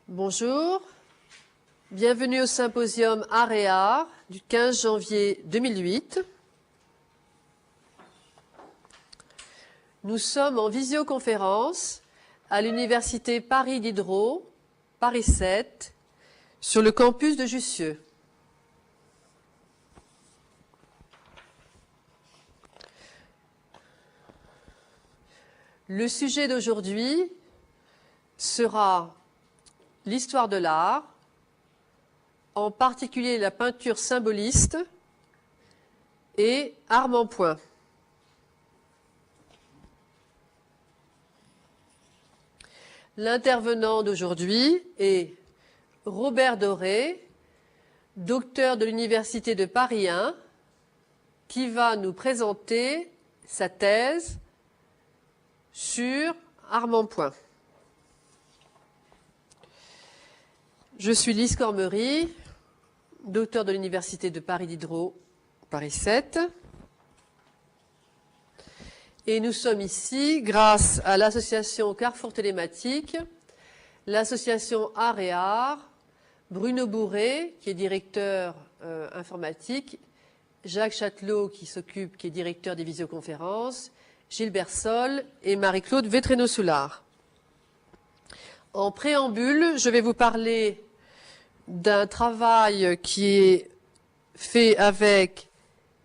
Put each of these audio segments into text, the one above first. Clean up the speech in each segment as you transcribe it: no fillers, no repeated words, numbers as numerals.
Bonjour, bienvenue au symposium Art et Art du 15 janvier 2008. Nous sommes en visioconférence à l'université Paris Diderot, Paris 7, sur le campus de Jussieu. Le sujet d'aujourd'hui sera l'histoire de l'art, en particulier la peinture symboliste et Armand-Point. L'intervenant d'aujourd'hui est Robert Doré, docteur de l'Université de Paris 1, qui va nous présenter sa thèse sur Armand-Point. Je suis Lise Cormery, docteur de l'Université de Paris Diderot, Paris 7. Et nous sommes ici grâce à l'association Carrefour Télématique, l'association Art et Art, Bruno Bourré, qui est directeur informatique, Jacques Châtelot, qui est directeur des visioconférences, Gilbert Sol et Marie-Claude Vétréno-Soulard. En préambule, je vais vous parler d'un travail qui est fait avec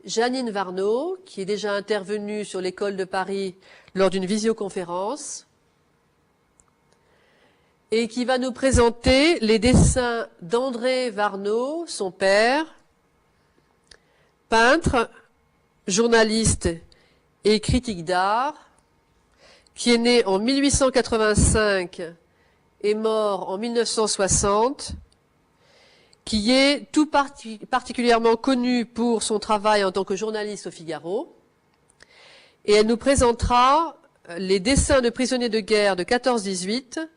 Janine Varnaud, qui est déjà intervenue sur l'École de Paris lors d'une visioconférence, et qui va nous présenter les dessins d'André Varnaud, son père, peintre, journaliste et critique d'art, qui est né en 1885 et mort en 1960, qui est tout particulièrement connu pour son travail en tant que journaliste au Figaro. Et elle nous présentera les dessins de prisonniers de guerre de 14-18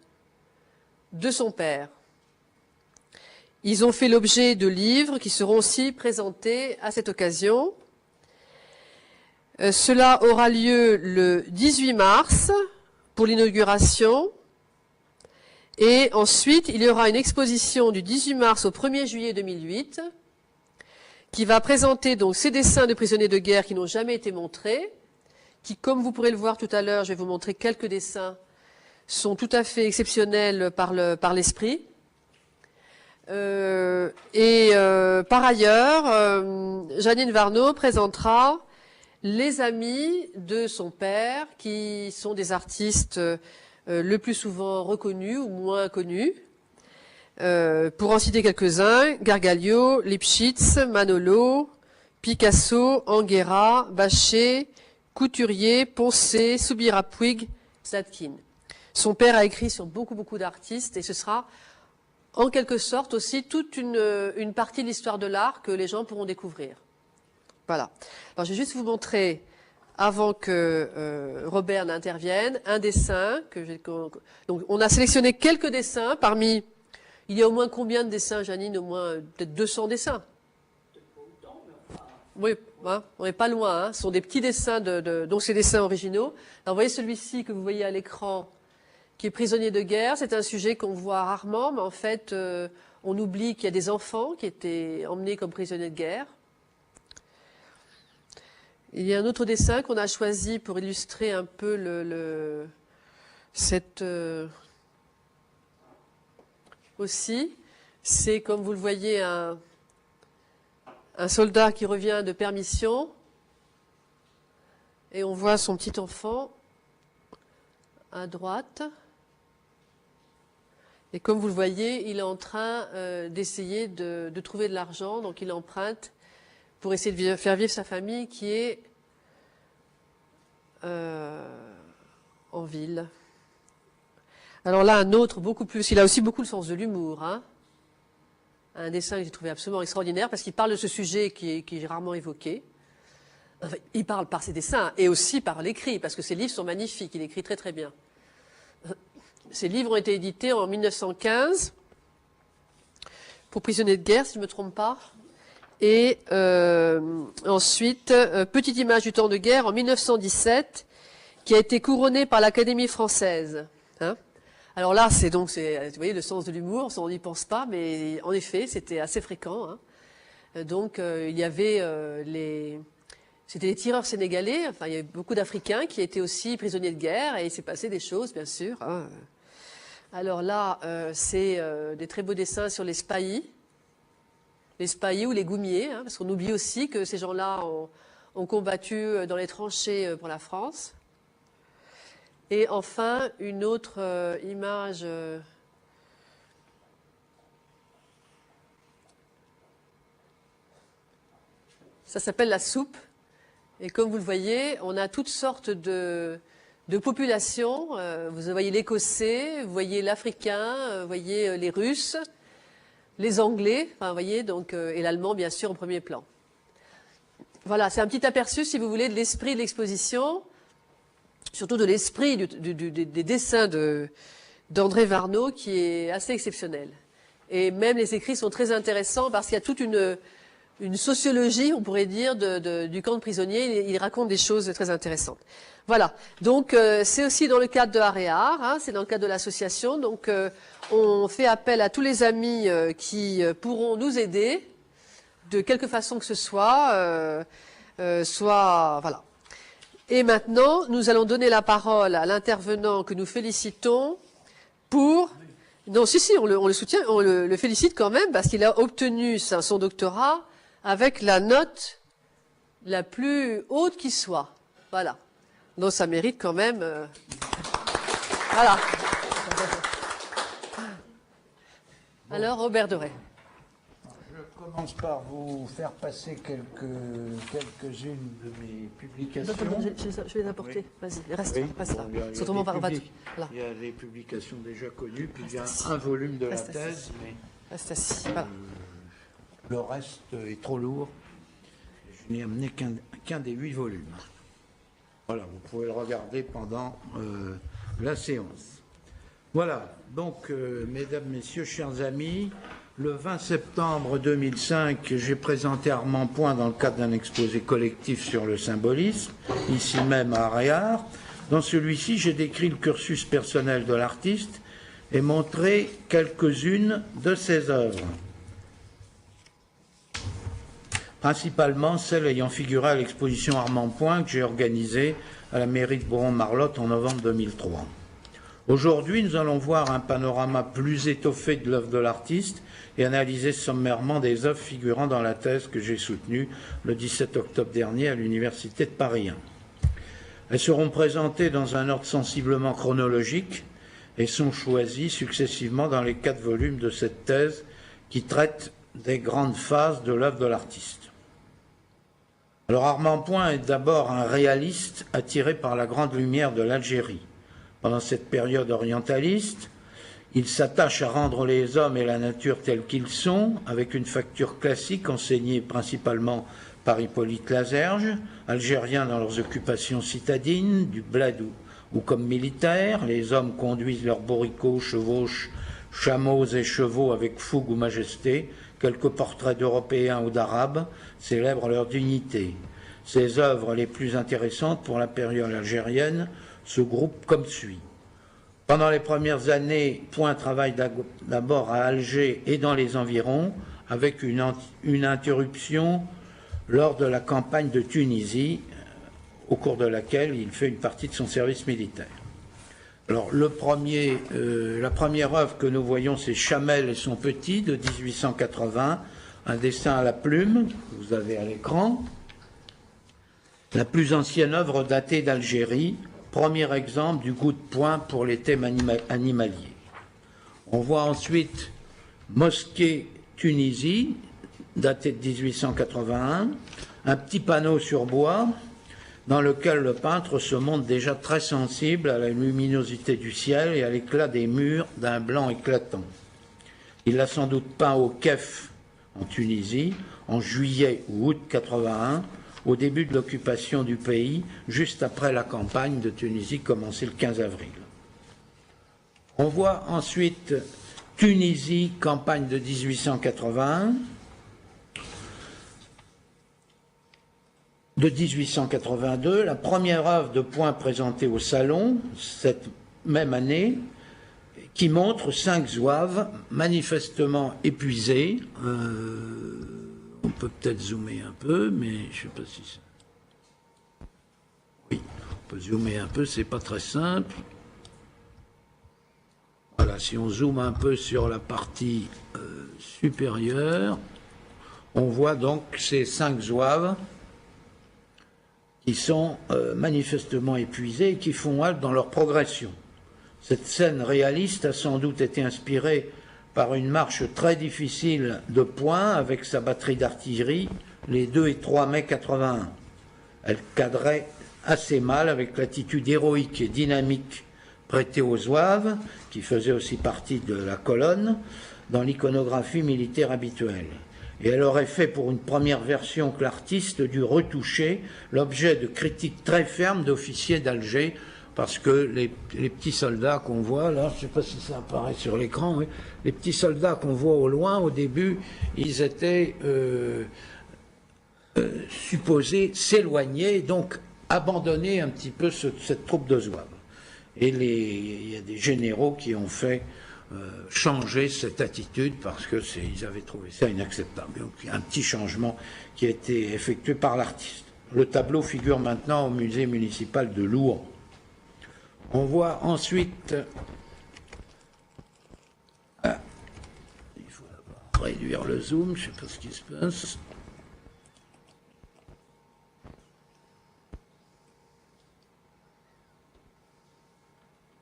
de son père. Ils ont fait l'objet de livres qui seront aussi présentés à cette occasion. Cela aura lieu le 18 mars pour l'inauguration. Et ensuite, il y aura une exposition du 18 mars au 1er juillet 2008 qui va présenter donc ces dessins de prisonniers de guerre qui n'ont jamais été montrés, qui, comme vous pourrez le voir tout à l'heure, je vais vous montrer quelques dessins, sont tout à fait exceptionnels par l'esprit. Par ailleurs, Janine Varnaud présentera les amis de son père, qui sont des artistes le plus souvent reconnus ou moins connus. Pour en citer quelques-uns, Gargalio, Lipchitz, Manolo, Picasso, Anguera, Bachet, Couturier, Poncet, Soubira Puig, Zadkine. Son père a écrit sur beaucoup d'artistes et ce sera en quelque sorte aussi toute une partie de l'histoire de l'art que les gens pourront découvrir. Voilà. Alors je vais juste vous montrer, avant que Robert n'intervienne, un dessin donc on a sélectionné quelques dessins parmi. Il y a au moins combien de dessins, Janine? Au moins peut-être 200 dessins. Oui, hein, on n'est pas loin. Hein. Ce sont des petits dessins donc ces dessins originaux. Alors vous voyez celui-ci que vous voyez à l'écran, qui est prisonnier de guerre. C'est un sujet qu'on voit rarement, mais en fait, on oublie qu'il y a des enfants qui étaient emmenés comme prisonniers de guerre. Il y a un autre dessin qu'on a choisi pour illustrer un peu cette aussi. C'est, comme vous le voyez, un soldat qui revient de permission et on voit son petit enfant à droite. Et comme vous le voyez, il est en train d'essayer de trouver de l'argent, donc il emprunte pour essayer de faire vivre sa famille qui est en ville. Alors là, un autre beaucoup plus, il a aussi beaucoup le sens de l'humour, hein. Un dessin que j'ai trouvé absolument extraordinaire parce qu'il parle de ce sujet qui est rarement évoqué. Enfin, il parle par ses dessins et aussi par l'écrit parce que ses livres sont magnifiques, il écrit très bien. Ces livres ont été édités en 1915 pour prisonniers de guerre, si je ne me trompe pas. Et ensuite, Petite image du temps de guerre en 1917, qui a été couronnée par l'Académie française. Hein. Alors là, vous voyez, le sens de l'humour, on n'y pense pas, mais en effet, c'était assez fréquent. Hein. Donc, il y avait c'était les tireurs sénégalais. Enfin, il y avait beaucoup d'Africains qui étaient aussi prisonniers de guerre, et il s'est passé des choses, bien sûr. Hein. Alors là, c'est des très beaux dessins sur les spahis ou les goumiers, hein, parce qu'on oublie aussi que ces gens-là ont combattu dans les tranchées pour la France. Et enfin, une autre image. Ça s'appelle la soupe. Et comme vous le voyez, on a toutes sortes de populations. Vous voyez l'Écossais, vous voyez l'Africain, vous voyez les Russes, les Anglais, enfin, vous voyez, donc, et l'Allemand, bien sûr, au premier plan. Voilà, c'est un petit aperçu, si vous voulez, de l'esprit de l'exposition. Surtout de l'esprit des dessins d'André Varnaud, qui est assez exceptionnel. Et même les écrits sont très intéressants parce qu'il y a toute une sociologie, on pourrait dire, du camp de prisonniers. Il raconte des choses très intéressantes. Voilà. Donc, c'est aussi dans le cadre de Aréar, hein, c'est dans le cadre de l'association. Donc, on fait appel à tous les amis qui pourront nous aider, de quelque façon que ce soit, voilà. Et maintenant, nous allons donner la parole à l'intervenant que nous félicitons pour... Non, si, on le soutient, on le félicite quand même parce qu'il a obtenu son doctorat avec la note la plus haute qui soit. Voilà. Donc ça mérite quand même... Voilà. Alors, Robert Doré. Je commence par vous faire passer quelques-unes de mes publications. Je vais les apporter. Oui. Vas-y, reste, Oui. passe là. Bon, il y a des publications déjà connues, puis il y a un volume de la thèse, mais reste assis. Voilà. le reste est trop lourd. Je n'ai amené qu'un des 8 volumes. Voilà, vous pouvez le regarder pendant la séance. Voilà, donc, mesdames, messieurs, chers amis, le 20 septembre 2005, j'ai présenté Armand Point dans le cadre d'un exposé collectif sur le symbolisme, ici même à Aréar. Dans celui-ci, j'ai décrit le cursus personnel de l'artiste et montré quelques-unes de ses œuvres, principalement celles ayant figuré à l'exposition Armand Point que j'ai organisée à la mairie de Boron-Marlotte en novembre 2003. Aujourd'hui, nous allons voir un panorama plus étoffé de l'œuvre de l'artiste et analyser sommairement des œuvres figurant dans la thèse que j'ai soutenue le 17 octobre dernier à l'Université de Paris 1. Elles seront présentées dans un ordre sensiblement chronologique et sont choisies successivement dans les 4 volumes de cette thèse qui traitent des grandes phases de l'œuvre de l'artiste. Alors Armand Point est d'abord un réaliste attiré par la grande lumière de l'Algérie. Pendant cette période orientaliste, il s'attache à rendre les hommes et la nature tels qu'ils sont, avec une facture classique enseignée principalement par Hippolyte Lazerge, algérien dans leurs occupations citadines, du bled ou comme militaires. Les hommes conduisent leurs bourricots, chevauchent chameaux et chevaux avec fougue ou majesté. Quelques portraits d'Européens ou d'Arabes célèbrent leur dignité. Ces œuvres les plus intéressantes pour la période algérienne se groupent comme suit. Pendant les premières années, Point travaille d'abord à Alger et dans les environs, avec une interruption lors de la campagne de Tunisie, au cours de laquelle il fait une partie de son service militaire. Alors, la première œuvre que nous voyons, c'est Chamel et son petit, de 1880, un dessin à la plume, que vous avez à l'écran. La plus ancienne œuvre datée d'Algérie, premier exemple du goût de Point pour les thèmes animaliers. On voit ensuite Mosquée Tunisie, daté de 1881, un petit panneau sur bois dans lequel le peintre se montre déjà très sensible à la luminosité du ciel et à l'éclat des murs d'un blanc éclatant. Il l'a sans doute peint au Kef en Tunisie en juillet ou août 81, au début de l'occupation du pays, juste après la campagne de Tunisie commencée le 15 avril. On voit ensuite Tunisie, campagne de 1881. De 1882, la première œuvre de Point présentée au Salon, cette même année, qui montre 5 zouaves manifestement épuisés. On peut peut-être zoomer un peu, mais je ne sais pas si c'est... Oui, on peut zoomer un peu, c'est pas très simple. Voilà, si on zoome un peu sur la partie supérieure, on voit donc ces 5 zouaves qui sont manifestement épuisés et qui font halte dans leur progression. Cette scène réaliste a sans doute été inspirée par une marche très difficile de Point avec sa batterie d'artillerie les 2 et 3 mai 81. Elle cadrait assez mal avec l'attitude héroïque et dynamique prêtée aux zouaves, qui faisait aussi partie de la colonne, dans l'iconographie militaire habituelle. Et elle aurait fait pour une première version que l'artiste dut retoucher l'objet de critiques très fermes d'officiers d'Alger, parce que les petits soldats qu'on voit, là, je ne sais pas si ça apparaît sur l'écran, mais les petits soldats qu'on voit au loin, au début, ils étaient supposés s'éloigner, donc abandonner un petit peu cette troupe de zouaves. Et il y a des généraux qui ont fait changer cette attitude parce qu'ils avaient trouvé ça inacceptable. Donc il y a un petit changement qui a été effectué par l'artiste. Le tableau figure maintenant au musée municipal de Louhans. On voit ensuite... il faut réduire le zoom, je ne sais pas ce qui se passe.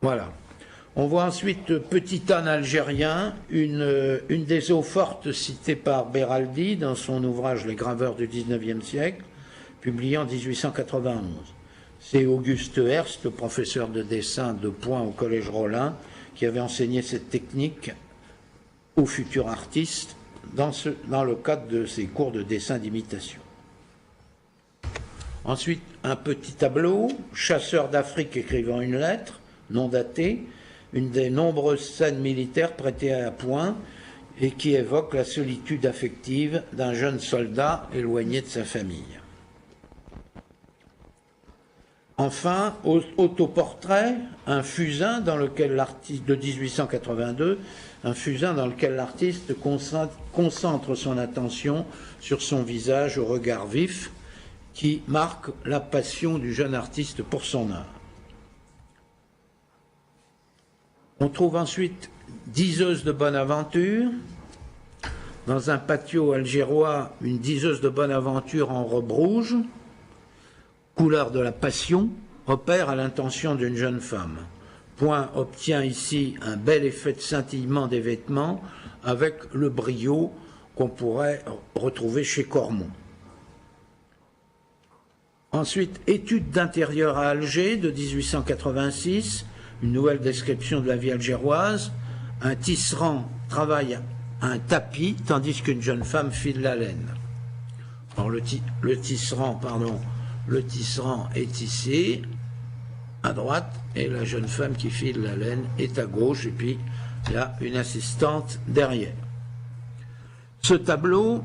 Voilà. On voit ensuite Petit âne algérien, une des eaux fortes citées par Beraldi dans son ouvrage Les graveurs du XIXe siècle, publié en 1891. C'est Auguste Herst, le professeur de dessin de Point au Collège Rollin, qui avait enseigné cette technique aux futurs artistes dans le cadre de ses cours de dessin d'imitation. Ensuite, un petit tableau, Chasseur d'Afrique écrivant une lettre, non datée, une des nombreuses scènes militaires prêtées à Point et qui évoque la solitude affective d'un jeune soldat éloigné de sa famille. Enfin, autoportrait, un fusain dans lequel l'artiste de 1882, un fusain dans lequel l'artiste concentre son attention sur son visage au regard vif qui marque la passion du jeune artiste pour son art. On trouve ensuite Diseuse de bonne aventure. Dans un patio algérois, une diseuse de bonne aventure en robe rouge, couleur de la passion, opère à l'intention d'une jeune femme. Point obtient ici un bel effet de scintillement des vêtements avec le brio qu'on pourrait retrouver chez Cormon. Ensuite, Études d'intérieur à Alger de 1886, une nouvelle description de la vie algéroise. Un tisserand travaille un tapis tandis qu'une jeune femme file la laine. Alors le tisserand est ici, à droite, et la jeune femme qui file la laine est à gauche, et puis il y a une assistante derrière. Ce tableau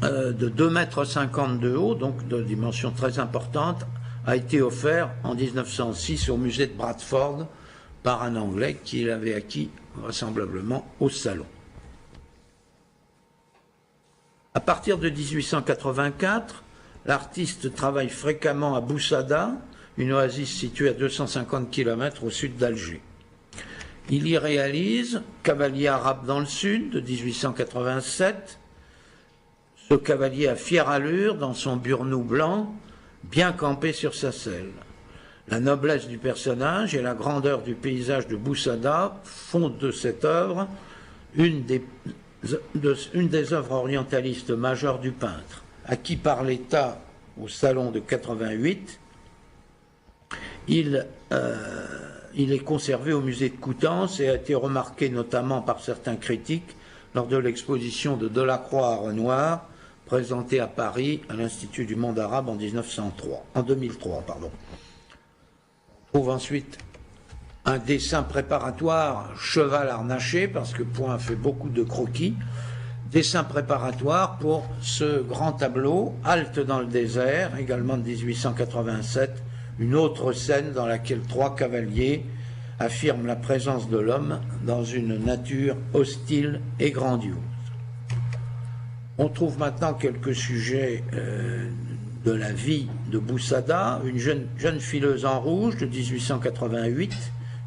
de 2,50 m de haut, donc de dimension très importante, a été offert en 1906 au musée de Bradford par un Anglais qui l'avait acquis vraisemblablement au salon. À partir de 1884, l'artiste travaille fréquemment à Boussada, une oasis située à 250 km au sud d'Alger. Il y réalise Cavalier arabe dans le sud de 1887, ce cavalier à fière allure dans son burnou blanc, bien campé sur sa selle. La noblesse du personnage et la grandeur du paysage de Boussada font de cette œuvre une des œuvres orientalistes majeures du peintre, acquis par l'État au salon de 88. Il est conservé au musée de Coutances et a été remarqué notamment par certains critiques lors de l'exposition de Delacroix à Renoir, présentée à Paris à l'Institut du monde arabe en 2003. On trouve ensuite un dessin préparatoire cheval harnaché, parce que Point fait beaucoup de croquis. Dessin préparatoire pour ce grand tableau, Halte dans le désert, également de 1887, une autre scène dans laquelle 3 cavaliers affirme la présence de l'homme dans une nature hostile et grandiose. On trouve maintenant quelques sujets de la vie de Boussada, une jeune fileuse en rouge de 1888,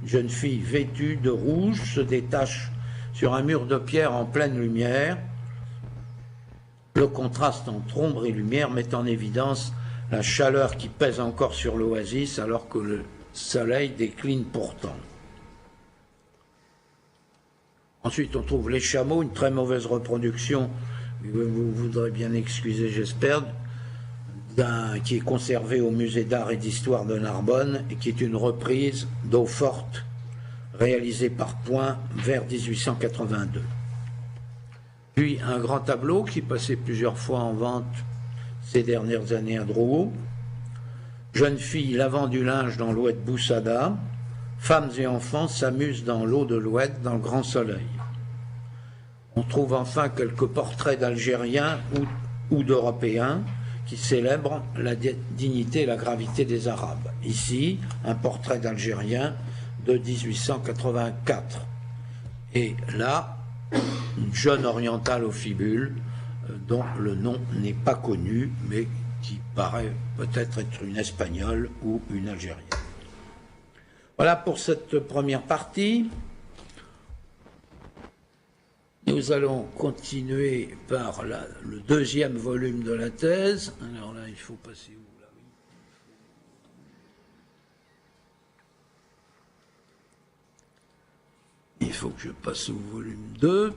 une jeune fille vêtue de rouge se détache sur un mur de pierre en pleine lumière. Le contraste entre ombre et lumière met en évidence la chaleur qui pèse encore sur l'oasis alors que le soleil décline pourtant. Ensuite, on trouve les chameaux, une très mauvaise reproduction, vous voudrez bien excuser, j'espère, qui est conservé au musée d'art et d'histoire de Narbonne et qui est une reprise d'Eau forte réalisée par Point vers 1882. Puis un grand tableau qui passait plusieurs fois en vente ces dernières années à Drouot. Jeune fille lavant du linge dans l'Oued Boussada, femmes et enfants s'amusent dans l'eau de l'Oued dans le grand soleil. On trouve enfin quelques portraits d'Algériens ou d'Européens qui célèbrent la dignité et la gravité des Arabes. Ici, un portrait d'Algérien de 1884. Et là, une jeune orientale aux fibules, dont le nom n'est pas connu, mais qui paraît peut-être être une Espagnole ou une Algérienne. Voilà pour cette première partie. Nous allons continuer par le deuxième volume de la thèse. Alors là, il faut passer où là, oui. Il faut que je passe au volume 2.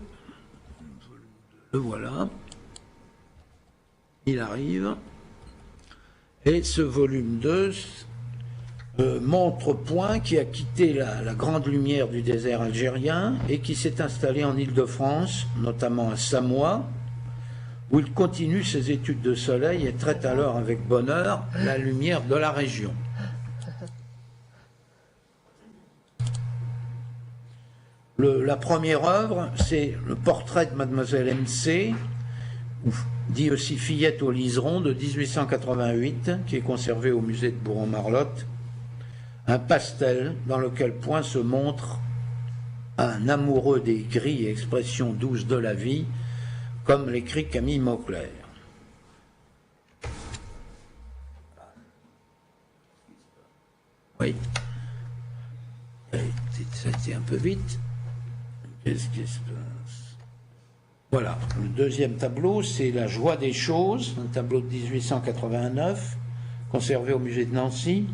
Le voilà. Il arrive. Et ce volume 2 montre Point qui a quitté la grande lumière du désert algérien et qui s'est installé en Île-de-France, notamment à Samois, où il continue ses études de soleil et traite alors avec bonheur la lumière de la région. La première œuvre, c'est le portrait de Mademoiselle MC, dit aussi Fillette au liseron, de 1888, qui est conservé au musée de Bourron-Marlotte. Un pastel dans lequel Point se montre un amoureux des gris et expressions douces de la vie, comme l'écrit Camille Mauclair. Oui. C'était un peu vite. Qu'est-ce qui se passe? Voilà. Le deuxième tableau, c'est La joie des choses, un tableau de 1889, conservé au musée de Nancy.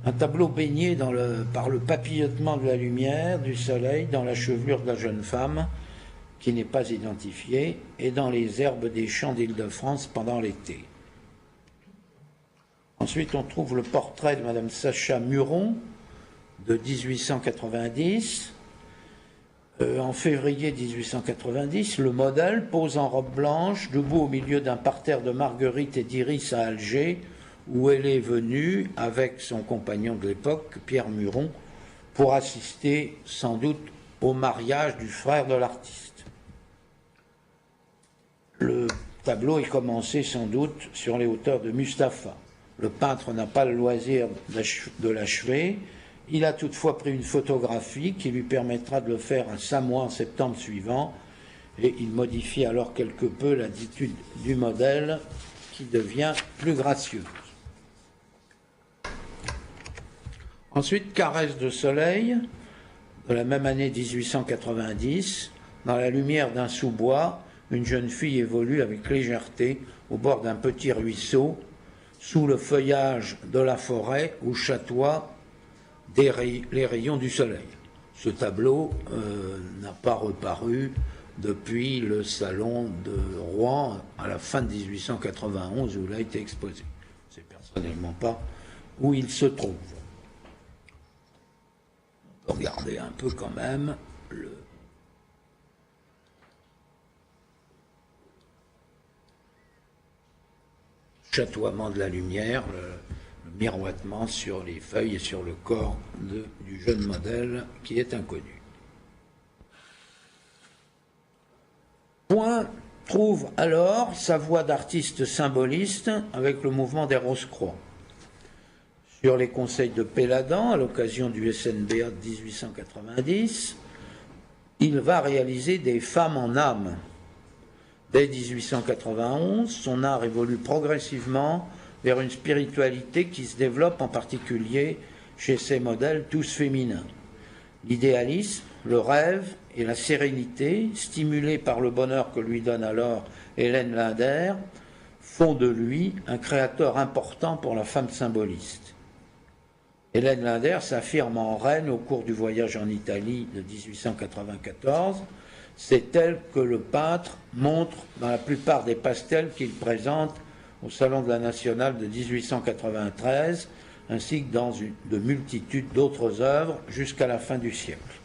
Un tableau baigné par le papillotement de la lumière, du soleil, dans la chevelure de la jeune femme, qui n'est pas identifiée, et dans les herbes des champs d'Île-de-France pendant l'été. Ensuite, on trouve le portrait de Madame Sacha Muron, de 1890. En février 1890, le modèle pose en robe blanche, debout au milieu d'un parterre de marguerites et d'iris à Alger, où elle est venue avec son compagnon de l'époque, Pierre Muron, pour assister sans doute au mariage du frère de l'artiste. Le tableau est commencé sans doute sur les hauteurs de Mustapha. Le peintre n'a pas le loisir de l'achever. Il a toutefois pris une photographie qui lui permettra de le faire à Samois en septembre suivant, et il modifie alors quelque peu l'attitude du modèle qui devient plus gracieuse. Ensuite, Caresse de soleil, de la même année 1890, dans la lumière d'un sous-bois, une jeune fille évolue avec légèreté au bord d'un petit ruisseau, sous le feuillage de la forêt où chatoient les rayons du soleil. Ce tableau n'a pas reparu depuis le salon de Rouen à la fin de 1891 où il a été exposé. Je ne sais personnellement pas où il se trouve. On peut regarder un peu quand même le chatoiement de la lumière, le miroitement sur les feuilles et sur le corps du jeune modèle qui est inconnu. Point trouve alors sa voie d'artiste symboliste avec le mouvement des Rose-Croix. sur les conseils de Péladan à l'occasion du SNBA de 1890, il va réaliser des femmes en âme. Dès 1891, son art évolue progressivement vers une spiritualité qui se développe en particulier chez ses modèles tous féminins. L'idéalisme, le rêve et la sérénité, stimulés par le bonheur que lui donne alors Hélène Linder, font de lui un créateur important pour la femme symboliste. Hélène Linder s'affirme en reine au cours du voyage en Italie de 1894. C'est elle que le peintre montre dans la plupart des pastels qu'il présente au Salon de la Nationale de 1893, ainsi que dans de multitudes d'autres œuvres jusqu'à la fin du siècle.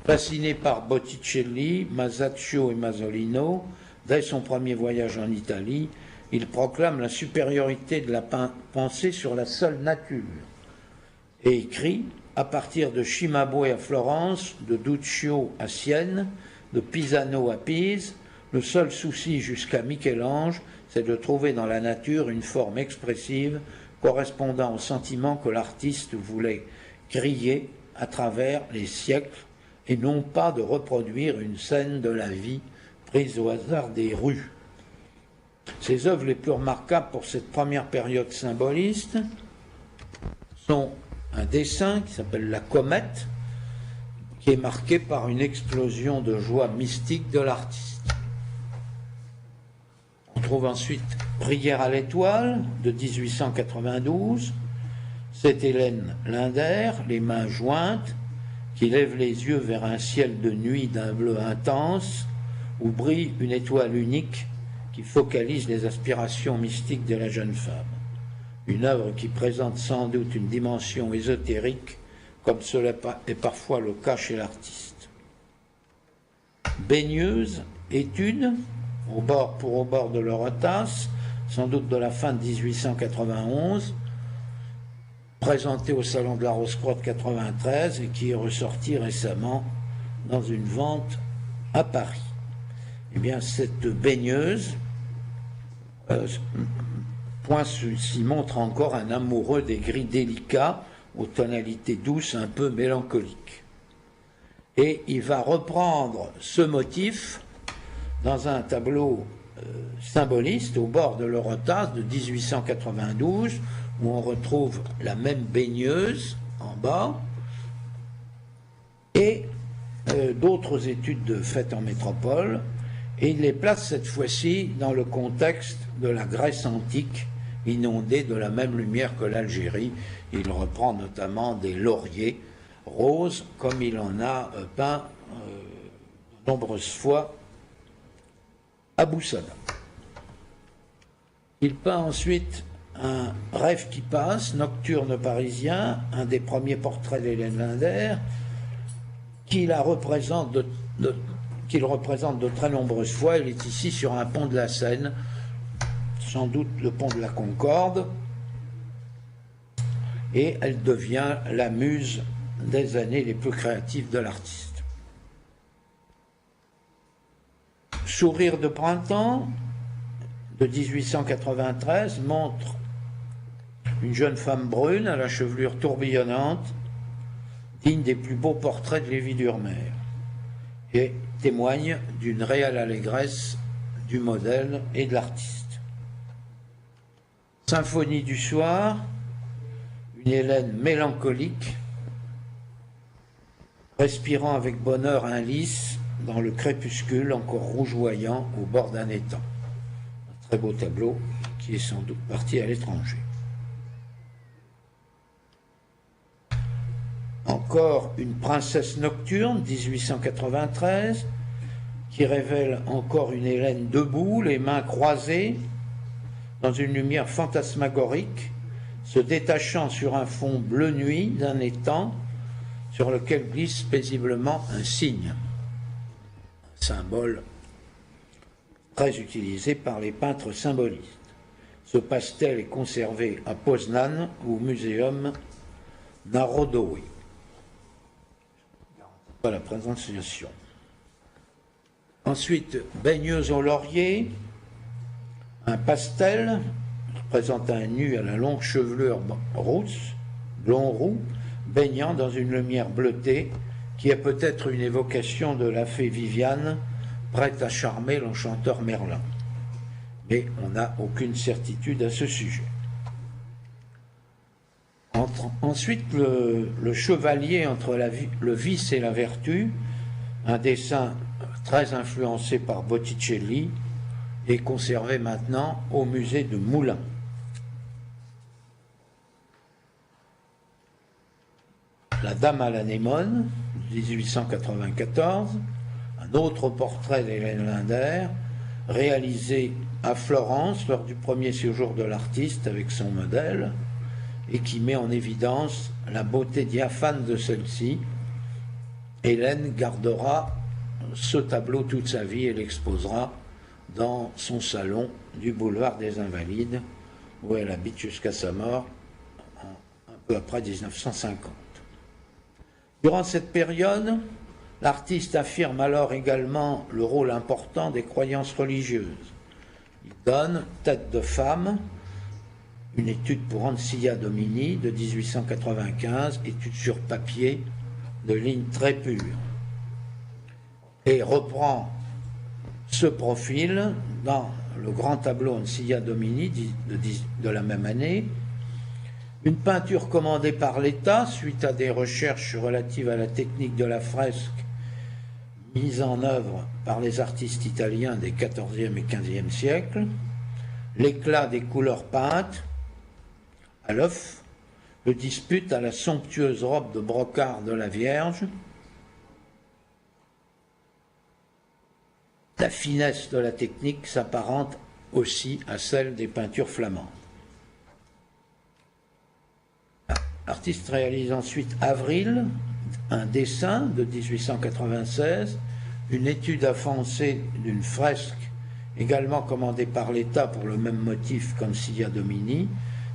Fasciné par Botticelli, Masaccio et Masolino, dès son premier voyage en Italie, il proclame la supériorité de la pensée sur la seule nature et écrit, à partir de Cimabue à Florence, de Duccio à Sienne, de Pisano à Pise, le seul souci jusqu'à Michel-Ange, c'est de trouver dans la nature une forme expressive correspondant au sentiment que l'artiste voulait crier à travers les siècles et non pas de reproduire une scène de la vie prise au hasard des rues. Ses œuvres les plus remarquables pour cette première période symboliste sont un dessin qui s'appelle La Comète, qui est marqué par une explosion de joie mystique de l'artiste. On trouve ensuite Prière à l'étoile de 1892. C'est Hélène Linder, les mains jointes, qui lève les yeux vers un ciel de nuit d'un bleu intense, où brille une étoile unique qui focalise les aspirations mystiques de la jeune femme. Une œuvre qui présente sans doute une dimension ésotérique, comme cela est parfois le cas chez l'artiste. Baigneuse, étude, au bord de l'Eurotas, sans doute de la fin de 1891, présentée au Salon de la Rose-Croix de 93 et qui est ressortie récemment dans une vente à Paris. Eh bien, cette baigneuse s'y montre encore un amoureux des gris délicats aux tonalités douces un peu mélancoliques. Et il va reprendre ce motif dans un tableau symboliste au bord de l'Eurotas de 1892, où on retrouve la même baigneuse en bas et d'autres études faites en métropole, et il les place cette fois-ci dans le contexte de la Grèce antique, inondée de la même lumière que l'Algérie. Il reprend notamment des lauriers roses, comme il en a peint de nombreuses fois à Boussana. Il peint ensuite un Rêve qui passe, nocturne parisien, un des premiers portraits d'Hélène Linder, qu'il représente de très nombreuses fois. Il est ici sur un pont de la Seine, sans doute le pont de la Concorde, et elle devient la muse des années les plus créatives de l'artiste. Sourire de printemps de 1893 montre une jeune femme brune à la chevelure tourbillonnante, digne des plus beaux portraits de Lévy-Durmer, et témoigne d'une réelle allégresse du modèle et de l'artiste. Symphonie du soir, une Hélène mélancolique, respirant avec bonheur un lys dans le crépuscule encore rougeoyant au bord d'un étang. Un très beau tableau qui est sans doute parti à l'étranger. Encore une princesse nocturne, 1893, qui révèle encore une Hélène debout, les mains croisées, dans une lumière fantasmagorique, se détachant sur un fond bleu nuit d'un étang sur lequel glisse paisiblement un cygne, un symbole très utilisé par les peintres symbolistes. Ce pastel est conservé à Poznan au Muséum Narodowy. Voilà la présentation. Ensuite, Baigneuse au laurier, un pastel présente un nu à la longue chevelure rousse, blond roux, baignant dans une lumière bleutée, qui est peut-être une évocation de la fée Viviane, prête à charmer l'enchanteur Merlin. Mais on n'a aucune certitude à ce sujet. Ensuite, le chevalier entre le vice et la vertu, un dessin très influencé par Botticelli, est conservé maintenant au musée de Moulins. La Dame à l'anémone, 1894, un autre portrait d'Hélène Linder, réalisé à Florence lors du premier séjour de l'artiste avec son modèle, et qui met en évidence la beauté diaphane de celle-ci. Hélène gardera ce tableau toute sa vie et l'exposera dans son salon du boulevard des Invalides, où elle habite jusqu'à sa mort, un peu après 1950. Durant cette période, l'artiste affirme alors également le rôle important des croyances religieuses. Il donne Tête de femme, une étude pour Ancilla Domini de 1895, étude sur papier de lignes très pures, et reprend ce profil dans le grand tableau Ancilla Domini de la même année, une peinture commandée par l'État suite à des recherches relatives à la technique de la fresque mise en œuvre par les artistes italiens des XIVe et XVe siècles, l'éclat des couleurs peintes à l'œuf, le dispute à la somptueuse robe de brocart de la Vierge, la finesse de la technique s'apparente aussi à celle des peintures flamandes. L'artiste réalise ensuite Avril, un dessin de 1896, une étude avancée d'une fresque également commandée par l'État pour le même motif qu'Ancilla Domini,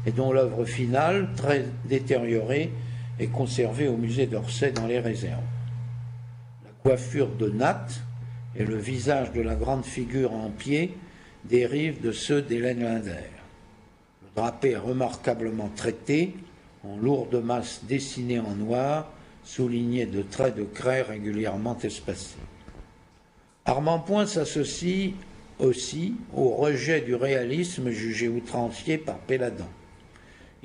et dont l'œuvre finale, très détériorée, est conservée au musée d'Orsay dans les réserves. La coiffure de natte et le visage de la grande figure en pied dérivent de ceux d'Hélène Linder. Le drapé est remarquablement traité, en lourde masse dessinée en noir, soulignée de traits de craie régulièrement espacés. Armand-Point s'associe aussi au rejet du réalisme jugé outrancier par Péladan.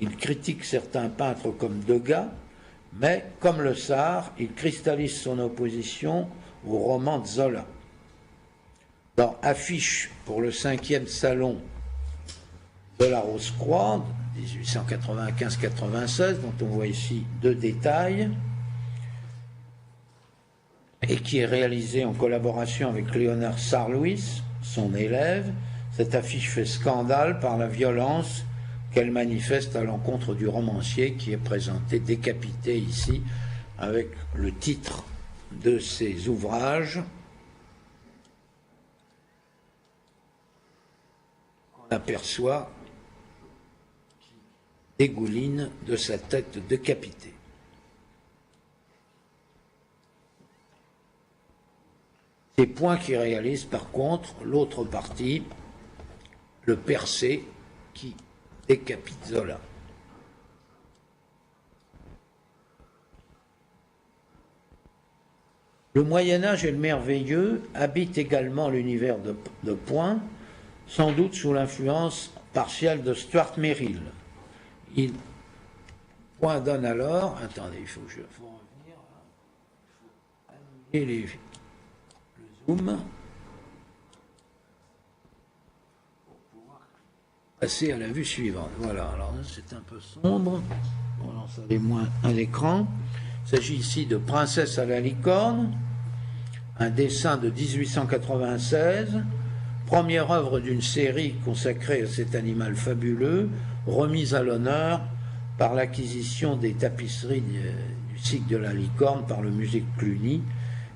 Il critique certains peintres comme Degas, mais, comme Le Sart, il cristallise son opposition au roman de Zola. Dans Affiche pour le 5e salon de la Rose-Croix, 1895-96, dont on voit ici deux détails, et qui est réalisé en collaboration avec Léonard Sarlouis, son élève, cette affiche fait scandale par la violence qu'elle manifeste à l'encontre du romancier, qui est présenté décapité ici, avec le titre de ses ouvrages qu'on aperçoit qui dégouline de sa tête décapitée. C'est Point qui réalise par contre l'autre partie, le Percé, qui décapite Zola. Le Moyen-Âge et le merveilleux habitent également l'univers de Point, sans doute sous l'influence partielle de Stuart Merrill. Point donne alors... Attendez, il faut revenir. Il faut annuler le zoom pour pouvoir passer à la vue suivante. Voilà, alors là c'est un peu sombre. On lance à l'écran. Il s'agit ici de Princesse à la licorne, un dessin de 1896, première œuvre d'une série consacrée à cet animal fabuleux, remise à l'honneur par l'acquisition des tapisseries du cycle de la licorne par le musée de Cluny,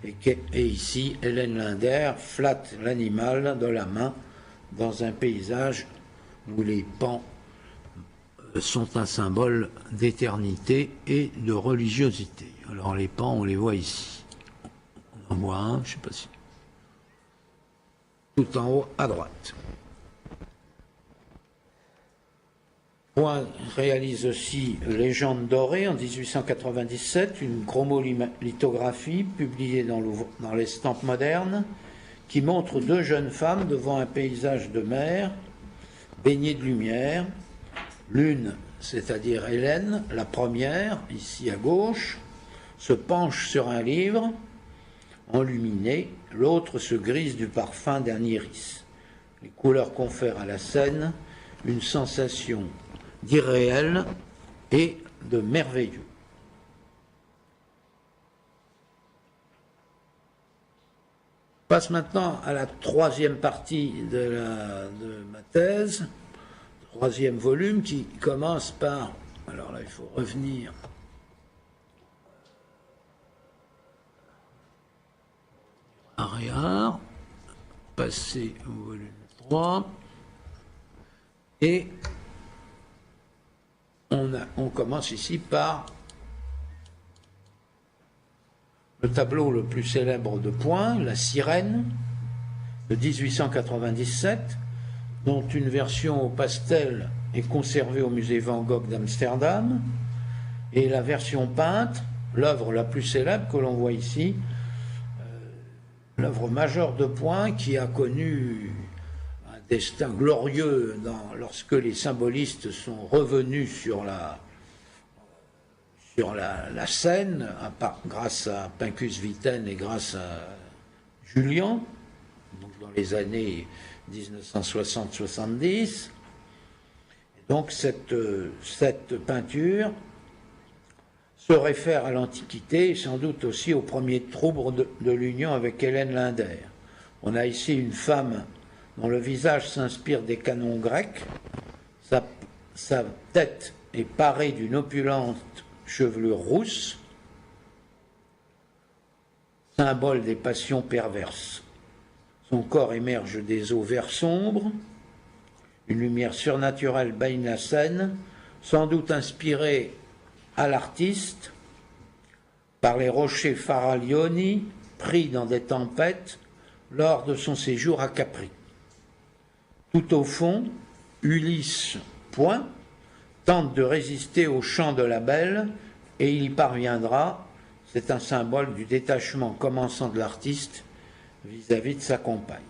et ici Hélène Linder flatte l'animal de la main dans un paysage où les pans sont un symbole d'éternité et de religiosité. Alors les pans, on les voit ici. On en voit un, je ne sais pas si... Tout en haut à droite. Point réalise aussi Légende dorée en 1897, une chromolithographie publiée dans l'Estampe moderne, qui montre deux jeunes femmes devant un paysage de mer baigné de lumière. L'une, c'est-à-dire Hélène, la première, ici à gauche, se penche sur un livre enluminé, l'autre se grise du parfum d'un iris. Les couleurs confèrent à la scène une sensation d'irréel et de merveilleux. Je passe maintenant à la troisième partie de ma thèse, troisième volume, qui commence par, alors là il faut revenir arrière, passer au volume 3, et on commence ici par le tableau le plus célèbre de Point, La Sirène, de 1897, dont une version au pastel est conservée au musée Van Gogh d'Amsterdam, et la version peinte, l'œuvre la plus célèbre que l'on voit ici, l'œuvre majeure de Point, qui a connu un destin glorieux lorsque les symbolistes sont revenus sur la scène, grâce à Pincus Witten et grâce à Julian, donc dans les années 1960-70. Donc cette peinture se réfère à l'Antiquité et sans doute aussi au premier trouble de l'union avec Hélène Linder. On a ici une femme dont le visage s'inspire des canons grecs, sa tête est parée d'une opulente chevelure rousse, symbole des passions perverses. Son corps émerge des eaux vert sombre, une lumière surnaturelle baigne la scène, sans doute inspirée à l'artiste par les rochers Faraglioni pris dans des tempêtes lors de son séjour à Capri. Tout au fond, Ulysse Point tente de résister au chant de la belle et il y parviendra. C'est un symbole du détachement commençant de l'artiste vis-à-vis de sa compagne.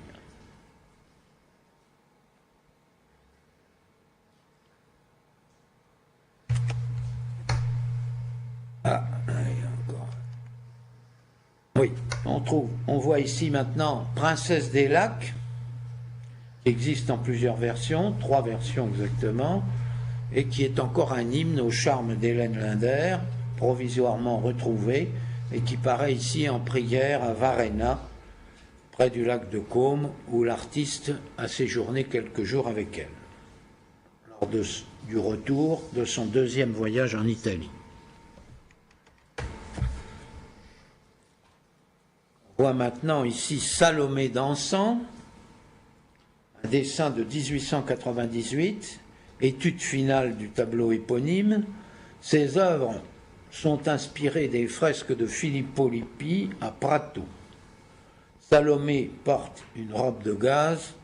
Ah, encore. Oui, on voit ici maintenant Princesse des lacs, qui existe en plusieurs versions, 3 versions exactement, et qui est encore un hymne au charme d'Hélène Linder, provisoirement retrouvé, et qui paraît ici en prière à Varenna, près du lac de Côme, où l'artiste a séjourné quelques jours avec elle, lors du retour de son deuxième voyage en Italie. On voit maintenant ici Salomé dansant, un dessin de 1898, étude finale du tableau éponyme. Ces œuvres sont inspirées des fresques de Filippo Lippi à Prato. Salomé porte une robe de gaze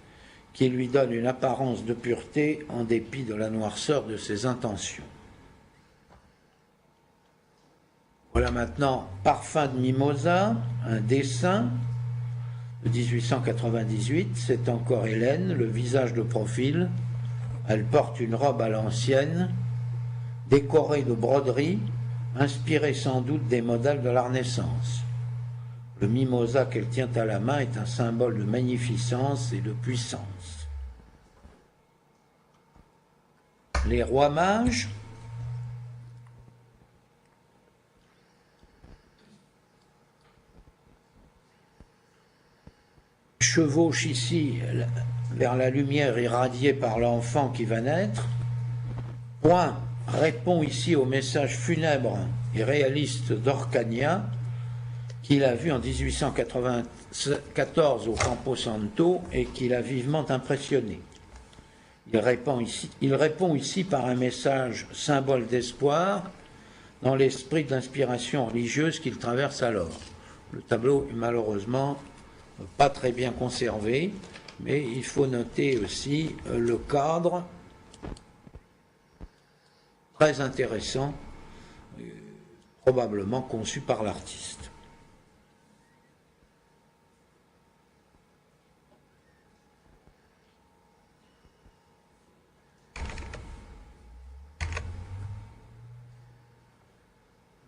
qui lui donne une apparence de pureté en dépit de la noirceur de ses intentions. Voilà maintenant Parfum de Mimosa, un dessin de 1898. C'est encore Hélène, le visage de profil. Elle porte une robe à l'ancienne, décorée de broderies, inspirée sans doute des modèles de la Renaissance. Le mimosa qu'elle tient à la main est un symbole de magnificence et de puissance. Les rois mages chevauchent ici vers la lumière irradiée par l'enfant qui va naître. Point répond ici au message funèbre et réaliste d'Orcagna, qu'il a vu en 1894 au Campo Santo et qui l'a vivement impressionné. Il répond ici par un message symbole d'espoir dans l'esprit de l'inspiration religieuse qu'il traverse alors. Le tableau est malheureusement pas très bien conservé, mais il faut noter aussi le cadre très intéressant, probablement conçu par l'artiste.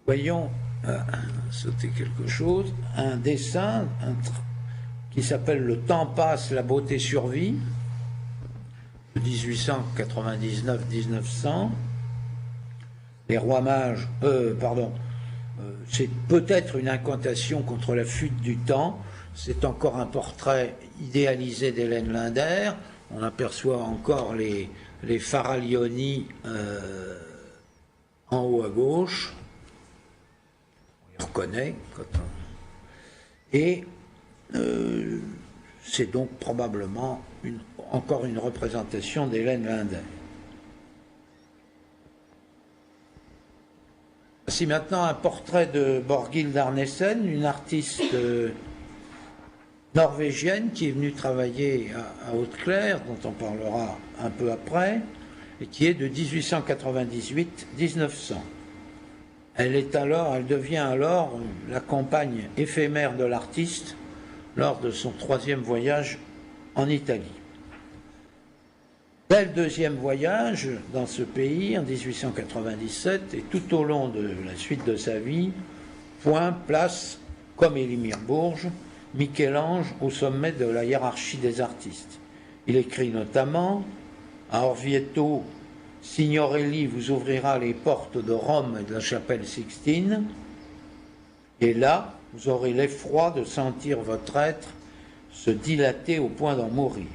Voyons, sauter quelque chose, un dessin qui s'appelle « Le temps passe, la beauté survit » de 1899-1900. Les rois mages, c'est peut-être une incantation contre la fuite du temps. C'est encore un portrait idéalisé d'Hélène Linder. On aperçoit encore les Faraglioni en haut à gauche. On reconnaît. Et c'est donc probablement encore une représentation d'Hélène Linder. Voici maintenant un portrait de Borghild Arnesen, une artiste norvégienne qui est venue travailler à Haute-Claire, dont on parlera un peu après, et qui est de 1898-1900. Elle devient alors la compagne éphémère de l'artiste lors de son 3e voyage en Italie. Dès le 2e voyage dans ce pays, en 1897, et tout au long de la suite de sa vie, place, comme Élie Bourges, Michel-Ange au sommet de la hiérarchie des artistes. Il écrit notamment à Orvieto, « Signorelli vous ouvrira les portes de Rome et de la chapelle Sixtine, et là, vous aurez l'effroi de sentir votre être se dilater au point d'en mourir.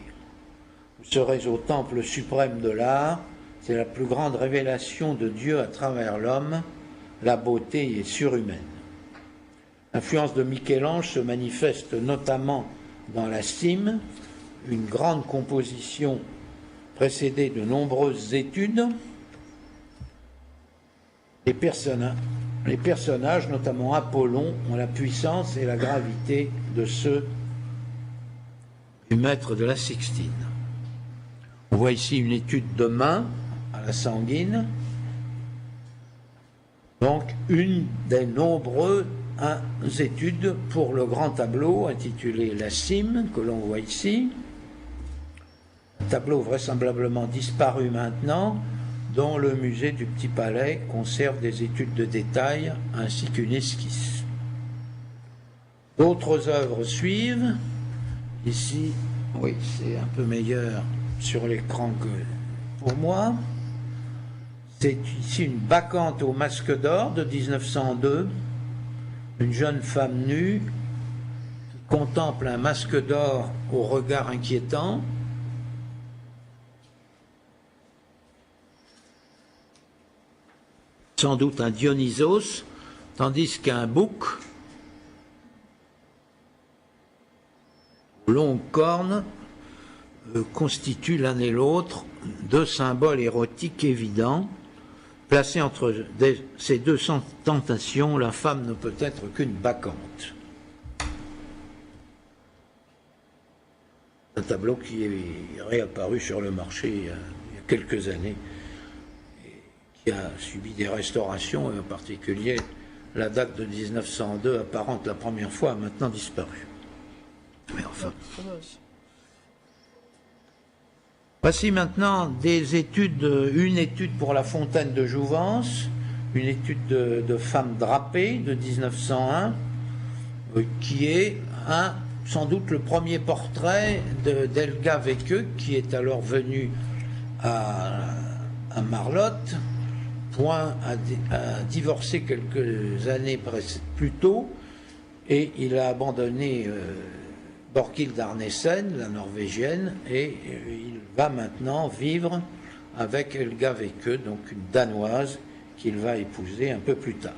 Vous serez au temple suprême de l'art, c'est la plus grande révélation de Dieu à travers l'homme, la beauté est surhumaine. » L'influence de Michel-Ange se manifeste notamment dans la Cime, une grande composition précédée de nombreuses études. Les personnages, notamment Apollon, ont la puissance et la gravité de ceux du maître de la Sixtine. On voit ici une étude de main à la sanguine, donc une des nombreuses études pour le grand tableau intitulé La Cime, que l'on voit ici. Un tableau vraisemblablement disparu maintenant, dont le musée du Petit Palais conserve des études de détail ainsi qu'une esquisse. D'autres œuvres suivent. Ici, oui, c'est un peu meilleur sur l'écran que pour moi. C'est ici une Bacchante au masque d'or de 1902, une jeune femme nue qui contemple un masque d'or au regard inquiétant. Sans doute un Dionysos, tandis qu'un bouc aux longues cornes constitue l'un et l'autre deux symboles érotiques évidents. Placés entre ces deux tentations, la femme ne peut être qu'une Bacchante. Un tableau qui est réapparu sur le marché il y a quelques années, qui a subi des restaurations, et en particulier la date de 1902 apparente la première fois a maintenant disparu. Mais enfin. Voici maintenant une étude pour la Fontaine de Jouvence, une étude de femme drapée de 1901, qui est sans doute le premier portrait d'Helga Weeke, qui est alors venue à Marlotte, a divorcé quelques années plus tôt, et il a abandonné Borghild Arnesen, la norvégienne, et il va maintenant vivre avec Helga Weeke, donc une Danoise qu'il va épouser un peu plus tard.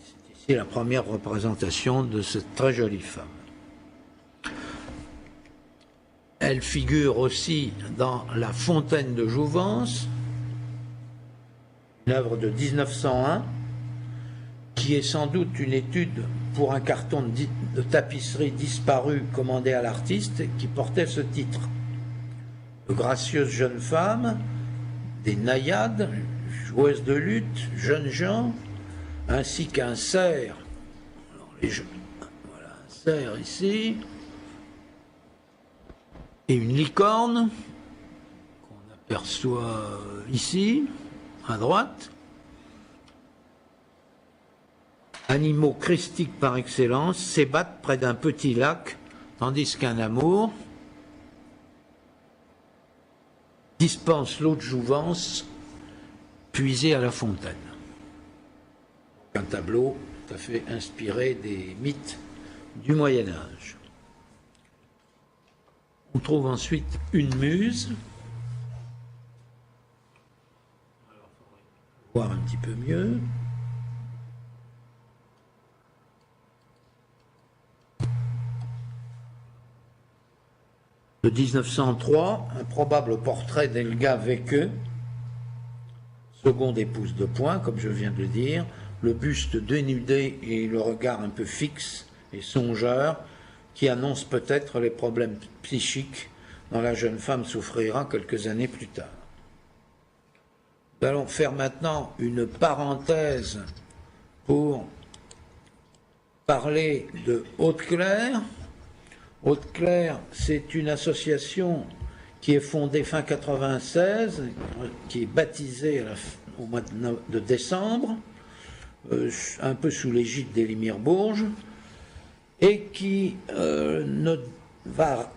C'est ici la première représentation de cette très jolie femme. Elle figure aussi dans La Fontaine de Jouvence, une œuvre de 1901, qui est sans doute une étude pour un carton de tapisserie disparu commandé à l'artiste qui portait ce titre. De gracieuses jeunes femmes, des naïades, je joueuses de lutte, jeunes gens, ainsi qu'un cerf. Alors, voilà, un cerf ici. Et une licorne, qu'on aperçoit ici, à droite. Animaux christiques par excellence, s'ébattent près d'un petit lac, tandis qu'un amour dispense l'eau de jouvence puisée à la fontaine. Un tableau tout à fait inspiré des mythes du Moyen-Âge. On trouve ensuite une muse. Voir un petit peu mieux. De 1903, un probable portrait d'Helga Weeke, seconde épouse de Point, comme je viens de le dire, le buste dénudé et le regard un peu fixe et songeur, qui annonce peut-être les problèmes psychiques dont la jeune femme souffrira quelques années plus tard. Nous allons faire maintenant une parenthèse pour parler de Haute-Claire. Haute-Claire, c'est une association qui est fondée fin 96, qui est baptisée au mois de décembre, un peu sous l'égide d'Élie-Bourges, et qui va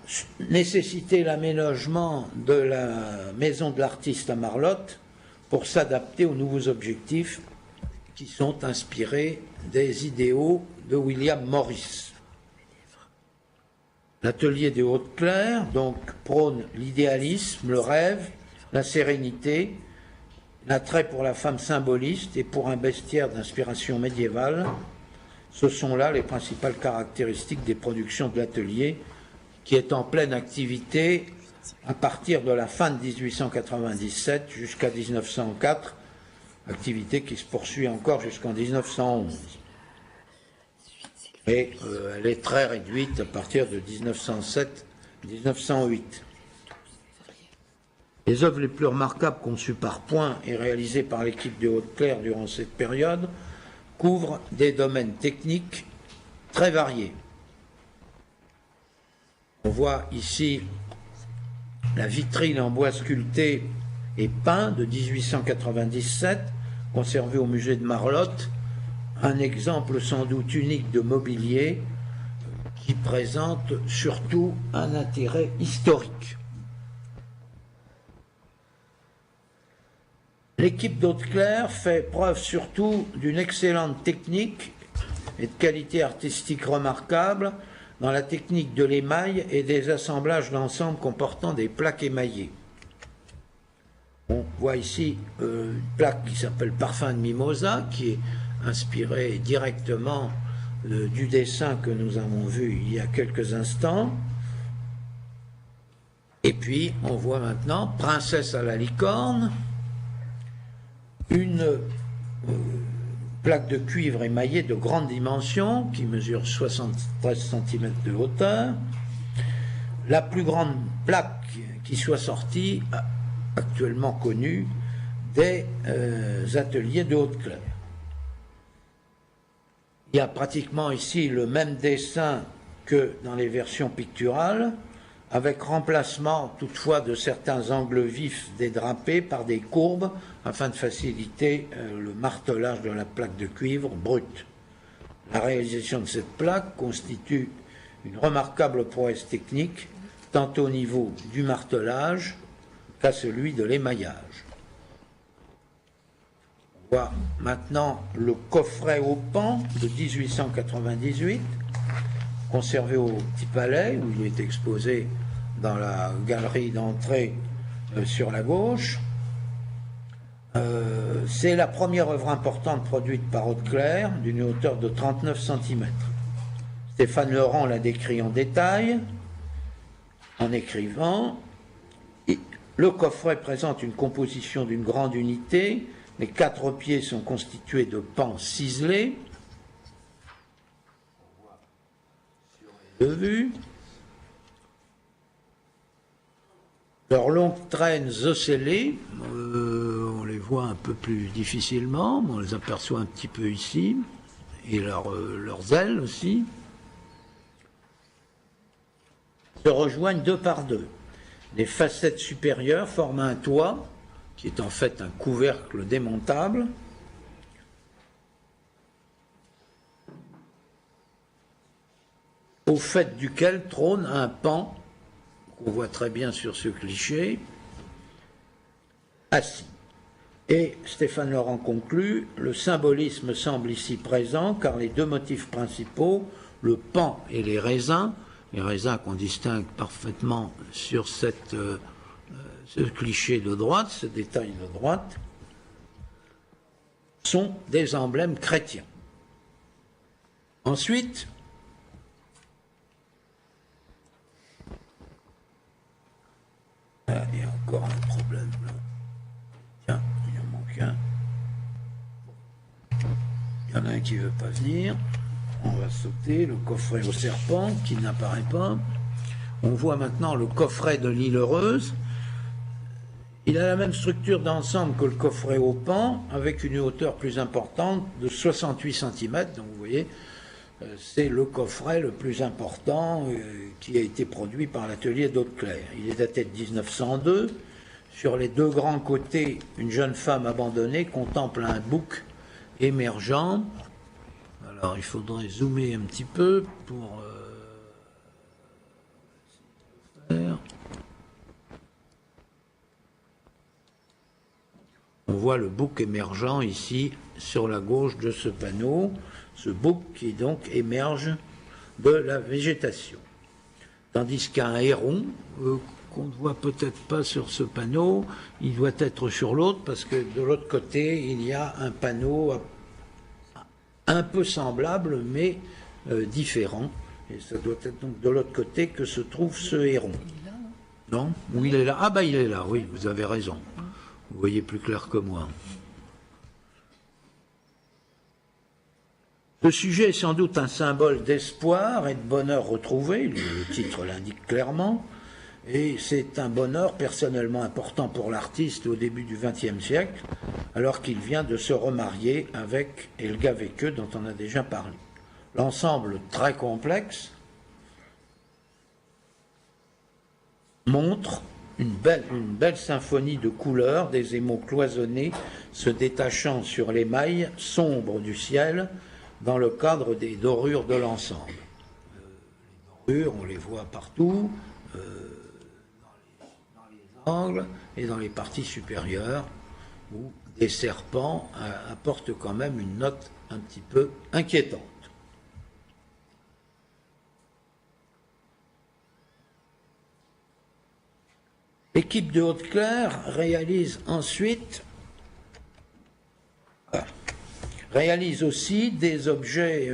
nécessiter l'aménagement de la maison de l'artiste à Marlotte pour s'adapter aux nouveaux objectifs qui sont inspirés des idéaux de William Morris. L'atelier de Haute-Claire, donc, prône l'idéalisme, le rêve, la sérénité, l'attrait pour la femme symboliste et pour un bestiaire d'inspiration médiévale. Ce sont là les principales caractéristiques des productions de l'atelier, qui est en pleine activité à partir de la fin de 1897 jusqu'à 1904, activité qui se poursuit encore jusqu'en 1911. Et elle est très réduite à partir de 1907-1908. Les œuvres les plus remarquables conçues par Point et réalisées par l'équipe de Haute-Claire durant cette période couvrent des domaines techniques très variés. On voit ici la vitrine en bois sculpté et peint de 1897, conservée au musée de Marlotte, un exemple sans doute unique de mobilier qui présente surtout un intérêt historique. L'équipe d'Haute-Claire fait preuve surtout d'une excellente technique et de qualité artistique remarquable dans la technique de l'émail et des assemblages d'ensemble comportant des plaques émaillées. On voit ici une plaque qui s'appelle Parfum de Mimosa, qui est inspirée directement du dessin que nous avons vu il y a quelques instants. Et puis, on voit maintenant Princesse à la licorne, une plaque de cuivre émaillée de grande dimension qui mesure 73 cm de hauteur, la plus grande plaque qui soit sortie, actuellement connue, des ateliers de Haute-Claire. Il y a pratiquement ici le même dessin que dans les versions picturales, avec remplacement toutefois de certains angles vifs des drapés par des courbes afin de faciliter le martelage de la plaque de cuivre brute. La réalisation de cette plaque constitue une remarquable prouesse technique, tant au niveau du martelage qu'à celui de l'émaillage. On voit maintenant le coffret au pan de 1898, conservé au Petit Palais, où il est exposé dans la galerie d'entrée sur la gauche. C'est la première œuvre importante produite par Haute-Claire, d'une hauteur de 39 cm. Stéphane Laurent l'a décrit en détail, en écrivant « Le coffret présente une composition d'une grande unité. Les 4 pieds sont constitués de pans ciselés. » De vue. Leurs longues traînes ocellées, on les voit un peu plus difficilement, mais on les aperçoit un petit peu ici, et leurs ailes aussi, se rejoignent deux par deux. Les facettes supérieures forment un toit, qui est en fait un couvercle démontable, au fait duquel trône un pan, qu'on voit très bien sur ce cliché, assis. Et Stéphane Laurent conclut, le symbolisme semble ici présent, car les deux motifs principaux, le pan et les raisins qu'on distingue parfaitement sur ce cliché de droite, ce détail de droite, sont des emblèmes chrétiens. Ensuite, il y a encore un problème là. Tiens, il en manque un. Il y en a un qui ne veut pas venir. On va sauter le coffret au serpent qui n'apparaît pas. On voit maintenant le coffret de l'île Heureuse. Il a la même structure d'ensemble que le coffret au pan, avec une hauteur plus importante de 68 cm. Donc vous voyez, c'est le coffret le plus important qui a été produit par l'atelier d'Hauteclair. Il est daté de 1902. Sur les deux grands côtés, une jeune femme abandonnée contemple un bouc émergent. Alors il faudrait zoomer un petit peu pour faire. On voit le bouc émergent ici sur la gauche de ce panneau. Ce bouc qui donc émerge de la végétation. Tandis qu'un héron, qu'on ne voit peut-être pas sur ce panneau, il doit être sur l'autre, parce que de l'autre côté, il y a un panneau un peu semblable, mais différent. Et ça doit être donc de l'autre côté que se trouve ce héron. Non? Ou il est là? Ah bah il est là, oui, vous avez raison. Vous voyez plus clair que moi. Ce sujet est sans doute un symbole d'espoir et de bonheur retrouvé, le titre l'indique clairement, et c'est un bonheur personnellement important pour l'artiste au début du XXe siècle, alors qu'il vient de se remarier avec Helga Weeke, dont on a déjà parlé. L'ensemble très complexe montre une belle symphonie de couleurs, des émaux cloisonnés se détachant sur les mailles sombres du ciel, dans le cadre des dorures de l'ensemble. Les dorures, on les voit partout, dans les angles et dans les parties supérieures, où des serpents apportent quand même une note un petit peu inquiétante. L'équipe de Hauteclair réalise ensuite réalise aussi des objets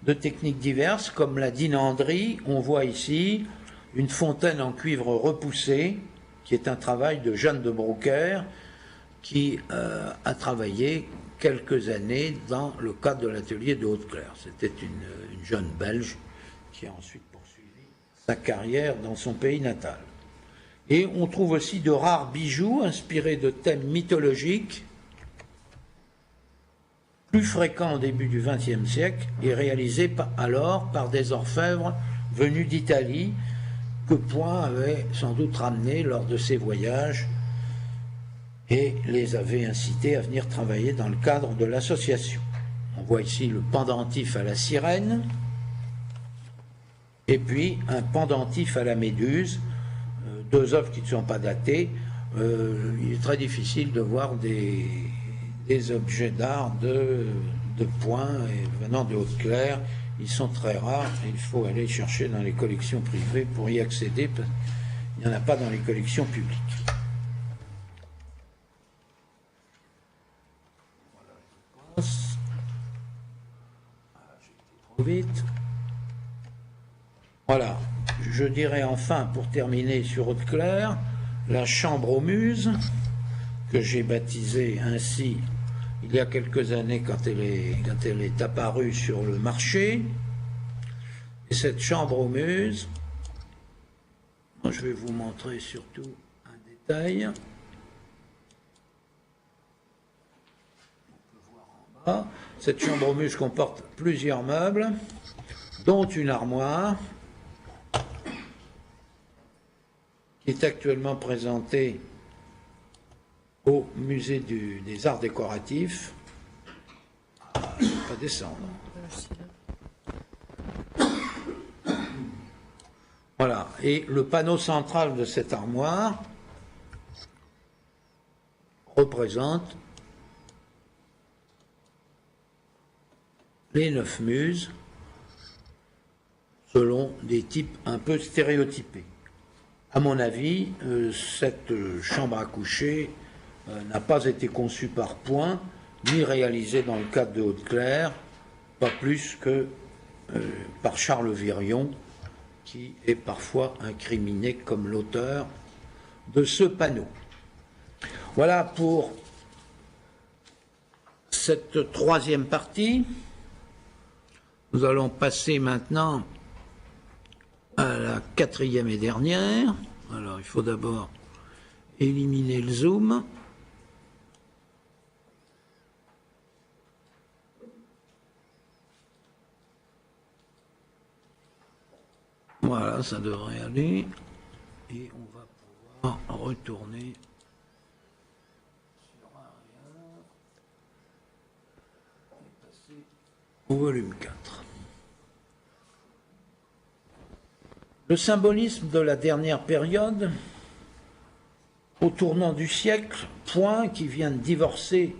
de techniques diverses, comme la dinanderie. On voit ici une fontaine en cuivre repoussé, qui est un travail de Jeanne de Brocaire, qui a travaillé quelques années dans le cadre de l'atelier de Hauteclair. C'était une jeune Belge qui a ensuite poursuivi sa carrière dans son pays natal. Et on trouve aussi de rares bijoux inspirés de thèmes mythologiques, plus fréquent au début du XXe siècle et réalisé alors par des orfèvres venus d'Italie que Point avait sans doute ramenés lors de ses voyages et les avait incités à venir travailler dans le cadre de l'association. On voit ici le pendentif à la sirène et puis un pendentif à la méduse, deux œuvres qui ne sont pas datées. Il est très difficile de voir des objets d'art de Point et venant de Hauteclair. Ils sont très rares et il faut aller chercher dans les collections privées pour y accéder, parce qu'il n'y en a pas dans les collections publiques. Voilà, j'ai été trop vite. Voilà, je dirais enfin, pour terminer sur Hauteclair, la chambre aux muses, que j'ai baptisée ainsi il y a quelques années quand elle est apparue sur le marché. Et cette chambre aux muses, je vais vous montrer surtout un détail. Voilà. Cette chambre aux muscles comporte plusieurs meubles, dont une armoire, qui est actuellement présentée au musée des arts décoratifs. Ah, je ne vais pas descendre. Voilà, et le panneau central de cette armoire représente les 9 muses selon des types un peu stéréotypés. À mon avis, cette chambre à coucher n'a pas été conçue par point, ni réalisée dans le cadre de Haute-Claire, pas plus que par Charles Virion, qui est parfois incriminé comme l'auteur de ce panneau. Voilà pour cette troisième partie. Nous allons passer maintenant à la quatrième et dernière. Alors, il faut d'abord éliminer le zoom. Voilà, ça devrait aller. Et on va pouvoir retourner sur Aria et passer au volume 4. Le symbolisme de la dernière période, au tournant du siècle, Point, qui vient de divorcer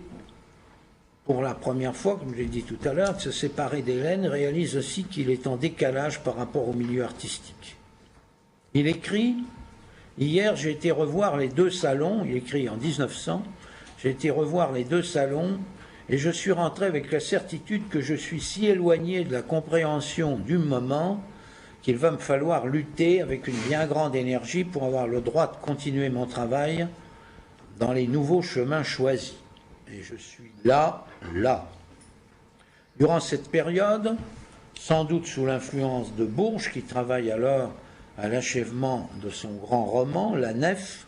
pour la première fois, comme je l'ai dit tout à l'heure, de se séparer d'Hélène, réalise aussi qu'il est en décalage par rapport au milieu artistique. Il écrit « Hier, j'ai été revoir les 2 salons », il écrit en 1900, « J'ai été revoir les 2 salons et je suis rentré avec la certitude que je suis si éloigné de la compréhension du moment qu'il va me falloir lutter avec une bien grande énergie pour avoir le droit de continuer mon travail dans les nouveaux chemins choisis. Et je suis là. Durant cette période, sans doute sous l'influence de Bourges, qui travaille alors à l'achèvement de son grand roman, La Nef,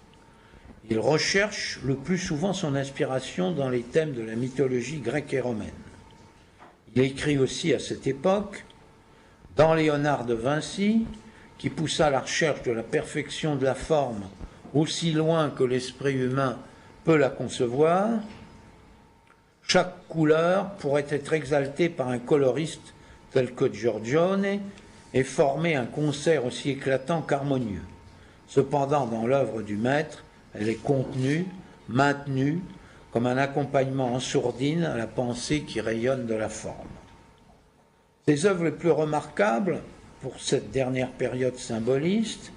il recherche le plus souvent son inspiration dans les thèmes de la mythologie grecque et romaine. Il écrit aussi à cette époque, dans Léonard de Vinci, qui poussa la recherche de la perfection de la forme aussi loin que l'esprit humain peut la concevoir, chaque couleur pourrait être exaltée par un coloriste tel que Giorgione et former un concert aussi éclatant qu'harmonieux. Cependant, dans l'œuvre du maître, elle est contenue, maintenue, comme un accompagnement en sourdine à la pensée qui rayonne de la forme. Ses œuvres les plus remarquables, pour cette dernière période symboliste,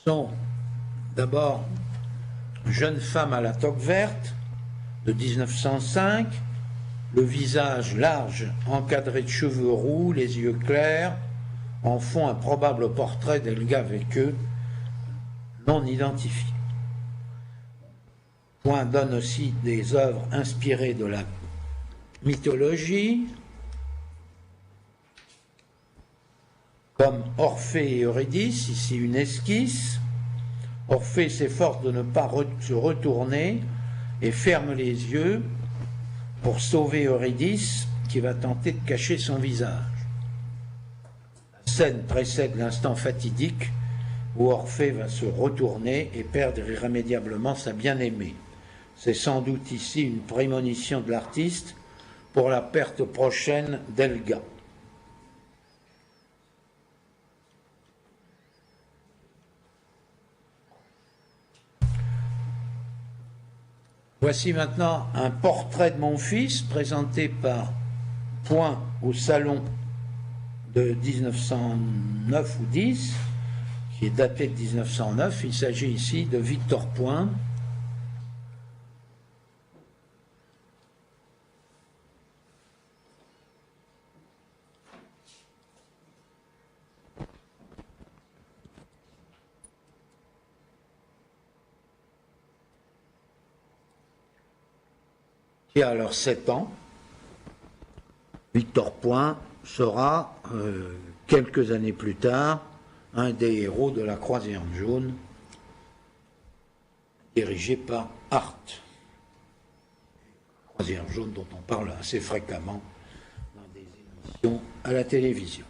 sont d'abord Jeune femme à la toque verte de 1905, le visage large encadré de cheveux roux, les yeux clairs, en font un probable portrait d'Helga Weeke non identifié. Point donne aussi des œuvres inspirées de la mythologie, comme Orphée et Eurydice, ici une esquisse. Orphée s'efforce de ne pas se retourner et ferme les yeux pour sauver Eurydice qui va tenter de cacher son visage. La scène précède l'instant fatidique où Orphée va se retourner et perdre irrémédiablement sa bien-aimée. C'est sans doute ici une prémonition de l'artiste pour la perte prochaine d'Helga. Voici maintenant un portrait de mon fils présenté par Point au salon de 1909 ou 10, qui est daté de 1909. Il s'agit ici de Victor Point. Qui a alors 7 ans. Victor Point sera, quelques années plus tard, un des héros de la Croisade jaune dirigé par Art. Croisière jaune dont on parle assez fréquemment dans des émissions à la télévision.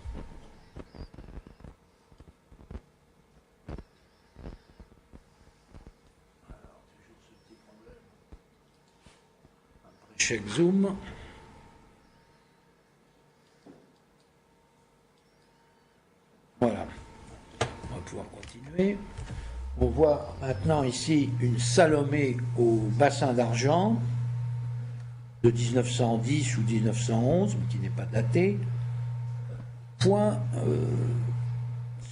Check zoom. Voilà. On va pouvoir continuer. On voit maintenant ici une Salomé au bassin d'argent de 1910 ou 1911, mais qui n'est pas datée. Point,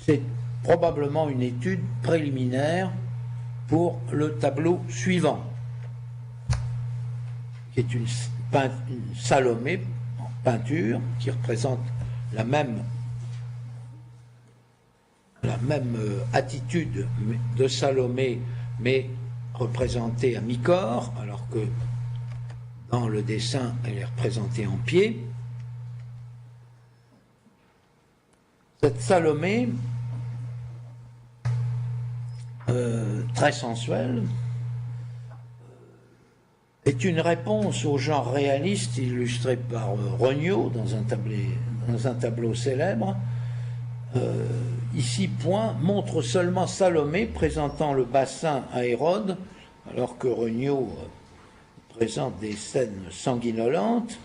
c'est probablement une étude préliminaire pour le tableau suivant, qui est une Salomé en peinture qui représente la même attitude de Salomé, mais représentée à mi-corps, alors que dans le dessin, elle est représentée en pied. Cette Salomé, très sensuelle, est une réponse au genre réaliste illustré par Regnault dans un tableau célèbre. Ici, Point montre seulement Salomé présentant le bassin à Hérode, alors que Regnault présente des scènes sanguinolentes.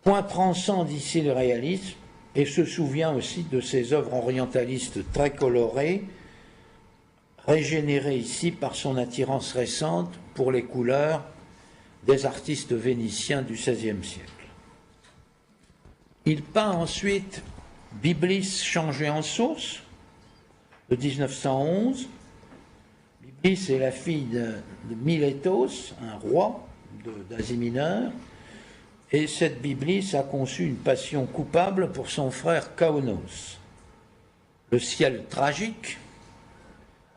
Point transcende ici le réalisme et se souvient aussi de ses œuvres orientalistes très colorées, régénérées ici par son attirance récente pour les couleurs des artistes vénitiens du XVIe siècle. Il peint ensuite Byblis changé en sauce de 1911. Byblis est la fille de Milétos, un roi d'Asie mineure, et cette Byblis a conçu une passion coupable pour son frère Kaunos. Le ciel tragique,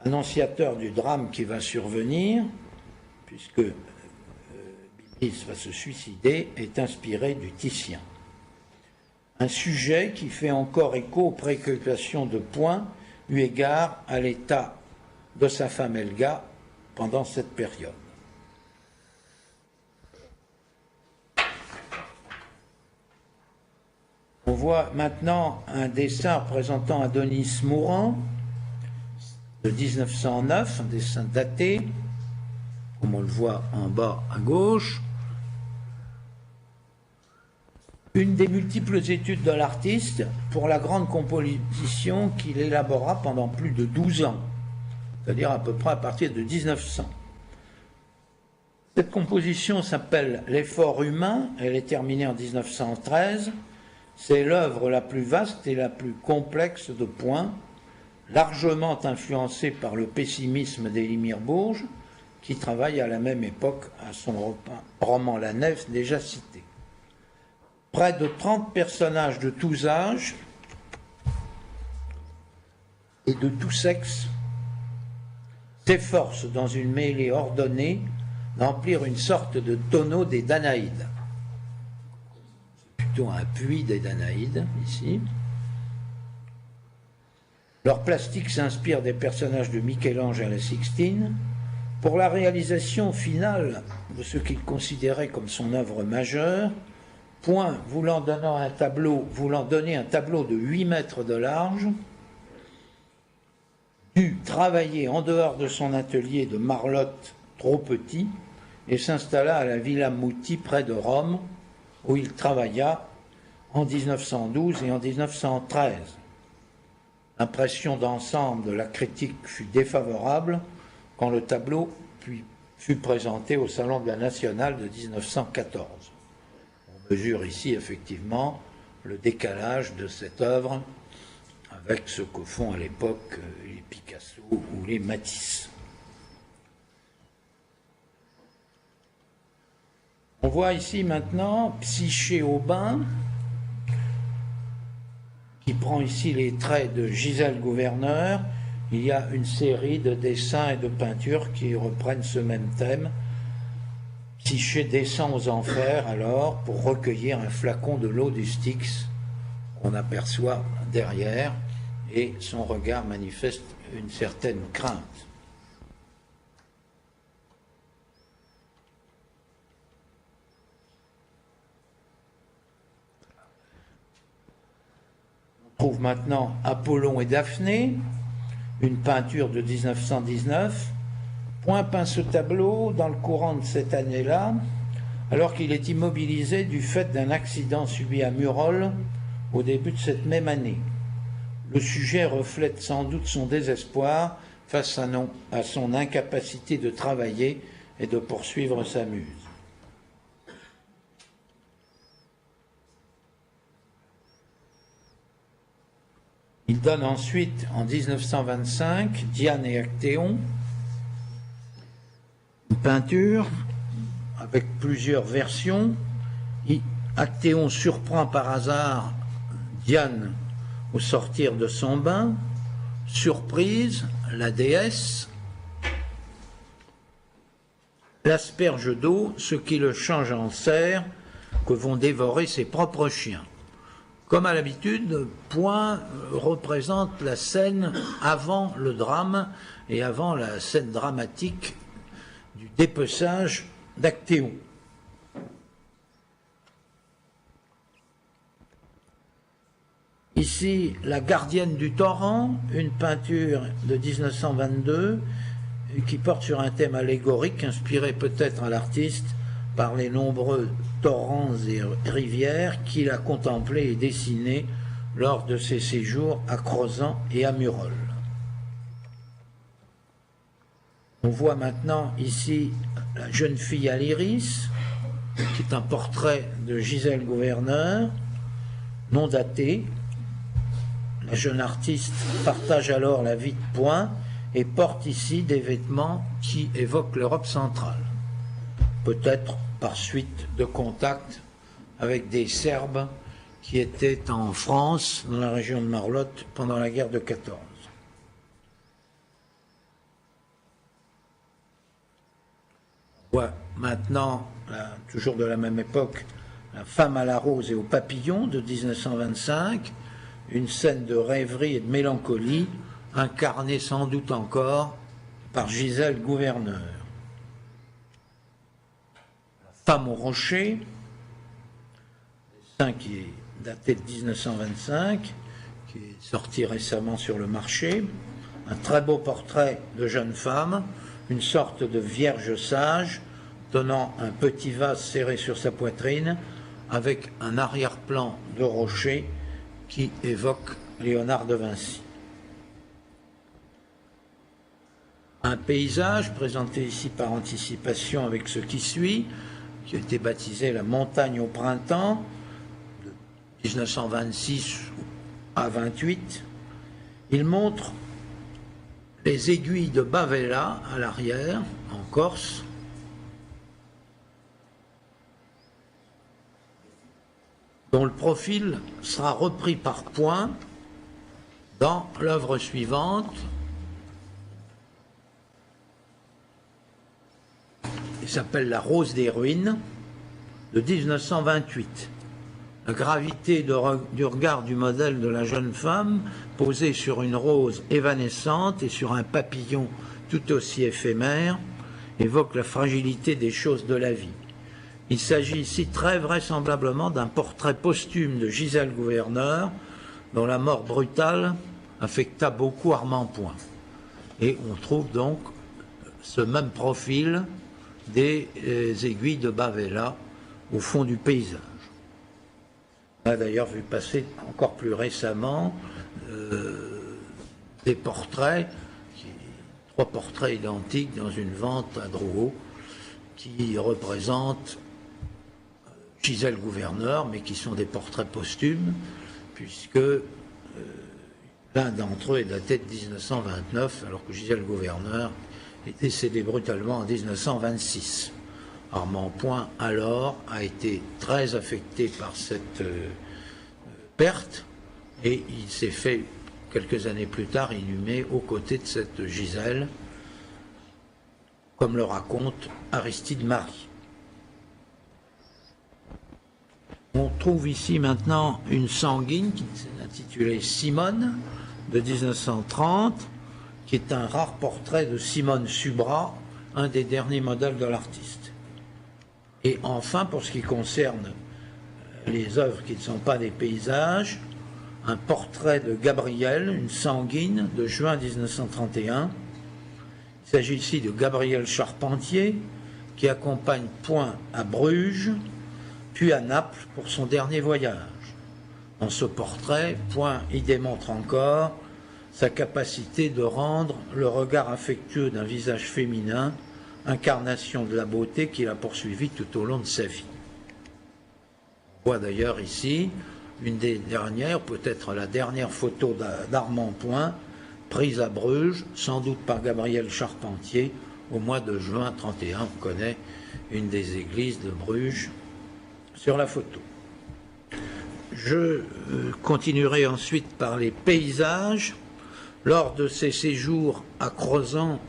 annonciateur du drame qui va survenir, puisque Byblis va se suicider, est inspiré du Titien. Un sujet qui fait encore écho aux préoccupations de Point, eu égard à l'état de sa femme Helga pendant cette période. On voit maintenant un dessin représentant Adonis mourant de 1909, un dessin daté, comme on le voit en bas à gauche. Une des multiples études de l'artiste pour la grande composition qu'il élabora pendant plus de 12 ans, c'est-à-dire à peu près à partir de 1900. Cette composition s'appelle L'effort humain, elle est terminée en 1913. C'est l'œuvre la plus vaste et la plus complexe de Point, largement influencée par le pessimisme d'Élie Bourges, qui travaille à la même époque à son roman La Nef déjà cité. Près de 30 personnages de tous âges et de tous sexes s'efforcent dans une mêlée ordonnée d'emplir une sorte de tonneau des Danaïdes. C'est plutôt un puits des Danaïdes, ici. Leur plastique s'inspire des personnages de Michel-Ange à la Sixtine. Pour la réalisation finale de ce qu'il considérait comme son œuvre majeure, Point, voulant donner un tableau de 8 mètres de large, dut travailler en dehors de son atelier de Marlotte trop petit et s'installa à la Villa Muti près de Rome, où il travailla en 1912 et en 1913. L'impression d'ensemble de la critique fut défavorable quand le tableau fut présenté au Salon de la Nationale de 1914. On mesure ici effectivement le décalage de cette œuvre avec ce que font à l'époque les Picasso ou les Matisse. On voit ici maintenant Psyché au bain, qui prend ici les traits de Gisèle Gouverneur. Il y a une série de dessins et de peintures qui reprennent ce même thème. Psyché descend aux enfers alors pour recueillir un flacon de l'eau du Styx qu'on aperçoit derrière, et son regard manifeste une certaine crainte. On trouve maintenant Apollon et Daphné, une peinture de 1919. Point peint ce tableau dans le courant de cette année-là, alors qu'il est immobilisé du fait d'un accident subi à Murol au début de cette même année. Le sujet reflète sans doute son désespoir face à son incapacité de travailler et de poursuivre sa muse. Il donne ensuite, en 1925, Diane et Actéon, une peinture avec plusieurs versions. Actéon surprend par hasard Diane au sortir de son bain. Surprise, la déesse l'asperge d'eau, ce qui le change en cerf que vont dévorer ses propres chiens. Comme à l'habitude, Point représente la scène avant le drame et avant la scène dramatique du dépeçage d'Actéon. Ici, La gardienne du torrent, une peinture de 1922 qui porte sur un thème allégorique inspiré peut-être à l'artiste par les nombreux torrents et rivières qu'il a contemplés et dessinés lors de ses séjours à Crozant et à Murol. On voit maintenant ici La jeune fille à l'iris, qui est un portrait de Gisèle Gouverneur, non daté. La jeune artiste partage alors la vie de Point et porte ici des vêtements qui évoquent l'Europe centrale, peut-être par suite de contacts avec des Serbes qui étaient en France, dans la région de Marlotte, pendant la guerre de 14. On voit maintenant, toujours de la même époque, La femme à la rose et au papillon de 1925, une scène de rêverie et de mélancolie, incarnée sans doute encore par Gisèle Gouverneur. La femme au rocher, dessin qui est daté de 1925, qui est sorti récemment sur le marché, un très beau portrait de jeune femme, une sorte de vierge sage, tenant un petit vase serré sur sa poitrine, avec un arrière-plan de rocher qui évoque Léonard de Vinci. Un paysage présenté ici par anticipation avec ce qui suit, qui a été baptisé La montagne au printemps, de 1926 à 28. Il montre les aiguilles de Bavella à l'arrière, en Corse, dont le profil sera repris par Point dans l'œuvre suivante. Il s'appelle La rose des ruines, de 1928. La gravité du regard du modèle de la jeune femme, posée sur une rose évanescente et sur un papillon tout aussi éphémère, évoque la fragilité des choses de la vie. Il s'agit ici très vraisemblablement d'un portrait posthume de Gisèle Gouverneur, dont la mort brutale affecta beaucoup Armand Point. Et on trouve donc ce même profil des aiguilles de Bavella au fond du paysage. On a d'ailleurs vu passer encore plus récemment des portraits, trois portraits identiques dans une vente à Drouot, qui représentent Gisèle Gouverneur, mais qui sont des portraits posthumes, puisque l'un d'entre eux est daté de 1929, alors que Gisèle Gouverneur est décédé brutalement en 1926. Armand Point, alors, a été très affecté par cette perte, et il s'est fait, quelques années plus tard, inhumer aux côtés de cette Gisèle, comme le raconte Aristide Marie. On trouve ici maintenant une sanguine qui est intitulée Simone, de 1930, qui est un rare portrait de Simone Subra, un des derniers modèles de l'artiste. Et enfin, pour ce qui concerne les œuvres qui ne sont pas des paysages, un portrait de Gabriel, une sanguine, de juin 1931. Il s'agit ici de Gabriel Charpentier, qui accompagne Point à Bruges, puis à Naples pour son dernier voyage. Dans ce portrait, Point y démontre encore sa capacité de rendre le regard affectueux d'un visage féminin, incarnation de la beauté qu'il a poursuivi tout au long de sa vie. On voit d'ailleurs ici une des dernières, peut-être la dernière photo d'Armand Point, prise à Bruges, sans doute par Gabriel Charpentier, au mois de juin 31. On connaît une des églises de Bruges sur la photo. Je continuerai ensuite par les paysages. Lors de ses séjours à Crozant,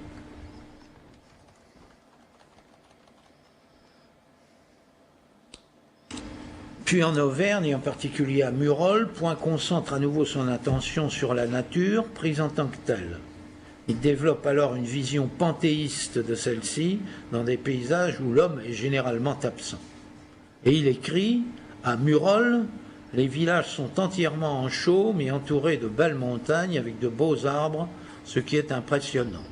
puis en Auvergne, et en particulier à Murol, Point concentre à nouveau son attention sur la nature, prise en tant que telle. Il développe alors une vision panthéiste de celle-ci, dans des paysages où l'homme est généralement absent. Et il écrit, à Murol, les villages sont entièrement en chaume et entourés de belles montagnes avec de beaux arbres, ce qui est impressionnant.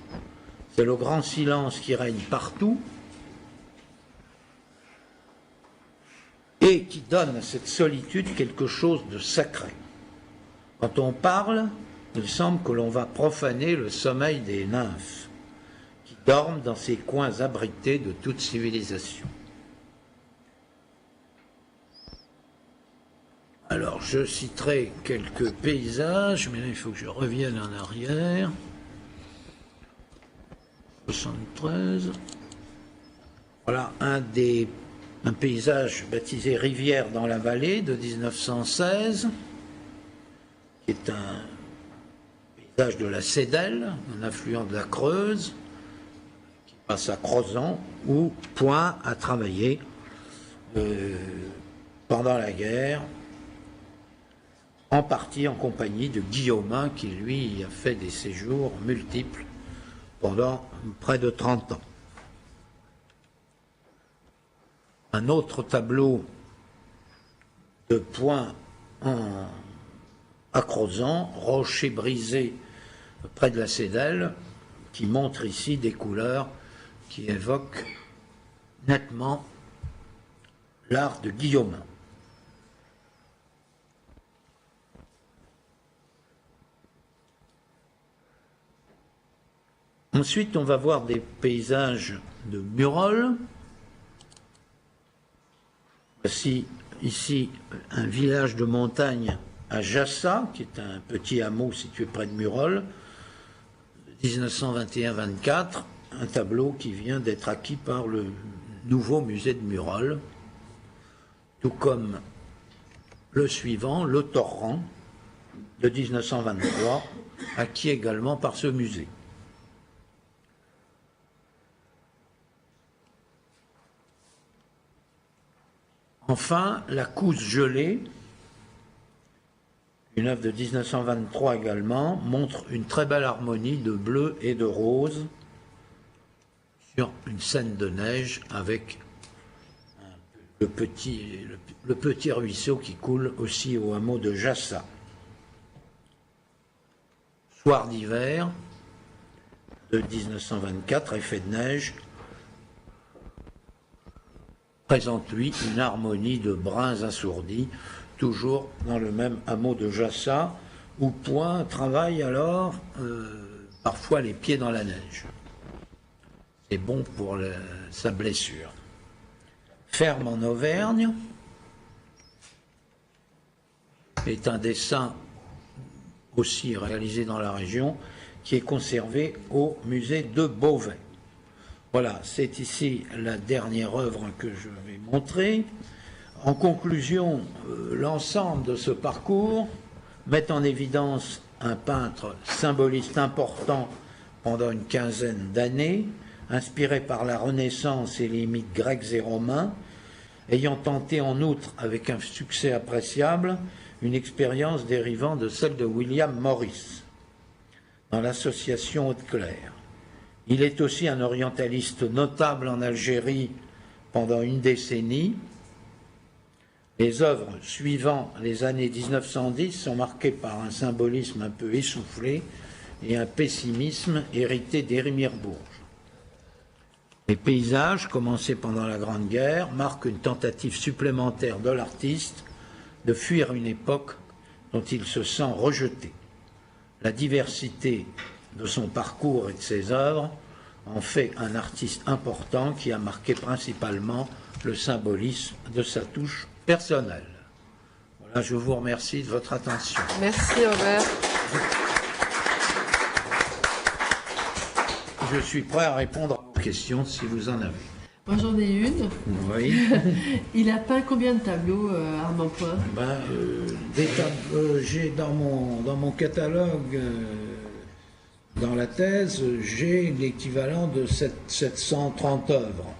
C'est le grand silence qui règne partout et qui donne à cette solitude quelque chose de sacré. Quand on parle, il semble que l'on va profaner le sommeil des nymphes qui dorment dans ces coins abrités de toute civilisation. Alors, je citerai quelques paysages, mais là, il faut que je revienne en arrière. 73. Voilà un paysage baptisé Rivière dans la vallée de 1916, qui est un paysage de la Cédelle, un affluent de la Creuse, qui passe à Crozant, où Point a travaillé pendant la guerre, en partie en compagnie de Guillaumin, qui lui a fait des séjours multiples pendant près de 30 ans. Un autre tableau de Point à Crozant, rocher brisé près de la Cédelle, qui montre ici des couleurs qui évoquent nettement l'art de Guillaumin. Ensuite, on va voir des paysages de Murol. Voici ici un village de montagne à Jassa, qui est un petit hameau situé près de Murol, 1921-24, un tableau qui vient d'être acquis par le nouveau musée de Murol, tout comme le suivant, le Torrent, de 1923, acquis également par ce musée. Enfin, la Cousse gelée, une œuvre de 1923 également, montre une très belle harmonie de bleu et de rose sur une scène de neige avec le petit ruisseau qui coule aussi au hameau de Jassa. Soir d'hiver de 1924, effet de neige, présente, lui, une harmonie de bruns assourdis, toujours dans le même hameau de Jassa, où Point travaille alors parfois les pieds dans la neige. C'est bon pour sa blessure. Ferme en Auvergne est un dessin aussi réalisé dans la région qui est conservé au musée de Beauvais. Voilà, c'est ici la dernière œuvre que je vais montrer. En conclusion, l'ensemble de ce parcours met en évidence un peintre symboliste important pendant une quinzaine d'années, inspiré par la Renaissance et les mythes grecs et romains, ayant tenté en outre, avec un succès appréciable, une expérience dérivant de celle de William Morris dans l'association Haute-Claire. Il est aussi un orientaliste notable en Algérie pendant une décennie, Les œuvres suivant les années 1910 sont marquées par un symbolisme un peu essoufflé et un pessimisme hérité d'Hérémie Bourges. Les paysages, commencés pendant la Grande Guerre, marquent une tentative supplémentaire de l'artiste de fuir une époque dont il se sent rejeté. La diversité de son parcours et de ses œuvres en fait un artiste important qui a marqué principalement le symbolisme de sa touche personnelle. Voilà, je vous remercie de votre attention. Merci Robert. Je suis prêt à répondre à vos questions si vous en avez. Moi j'en ai une. Oui. Il a peint combien de tableaux, Armand Point? J'ai dans mon catalogue, dans la thèse, j'ai l'équivalent de 730 œuvres,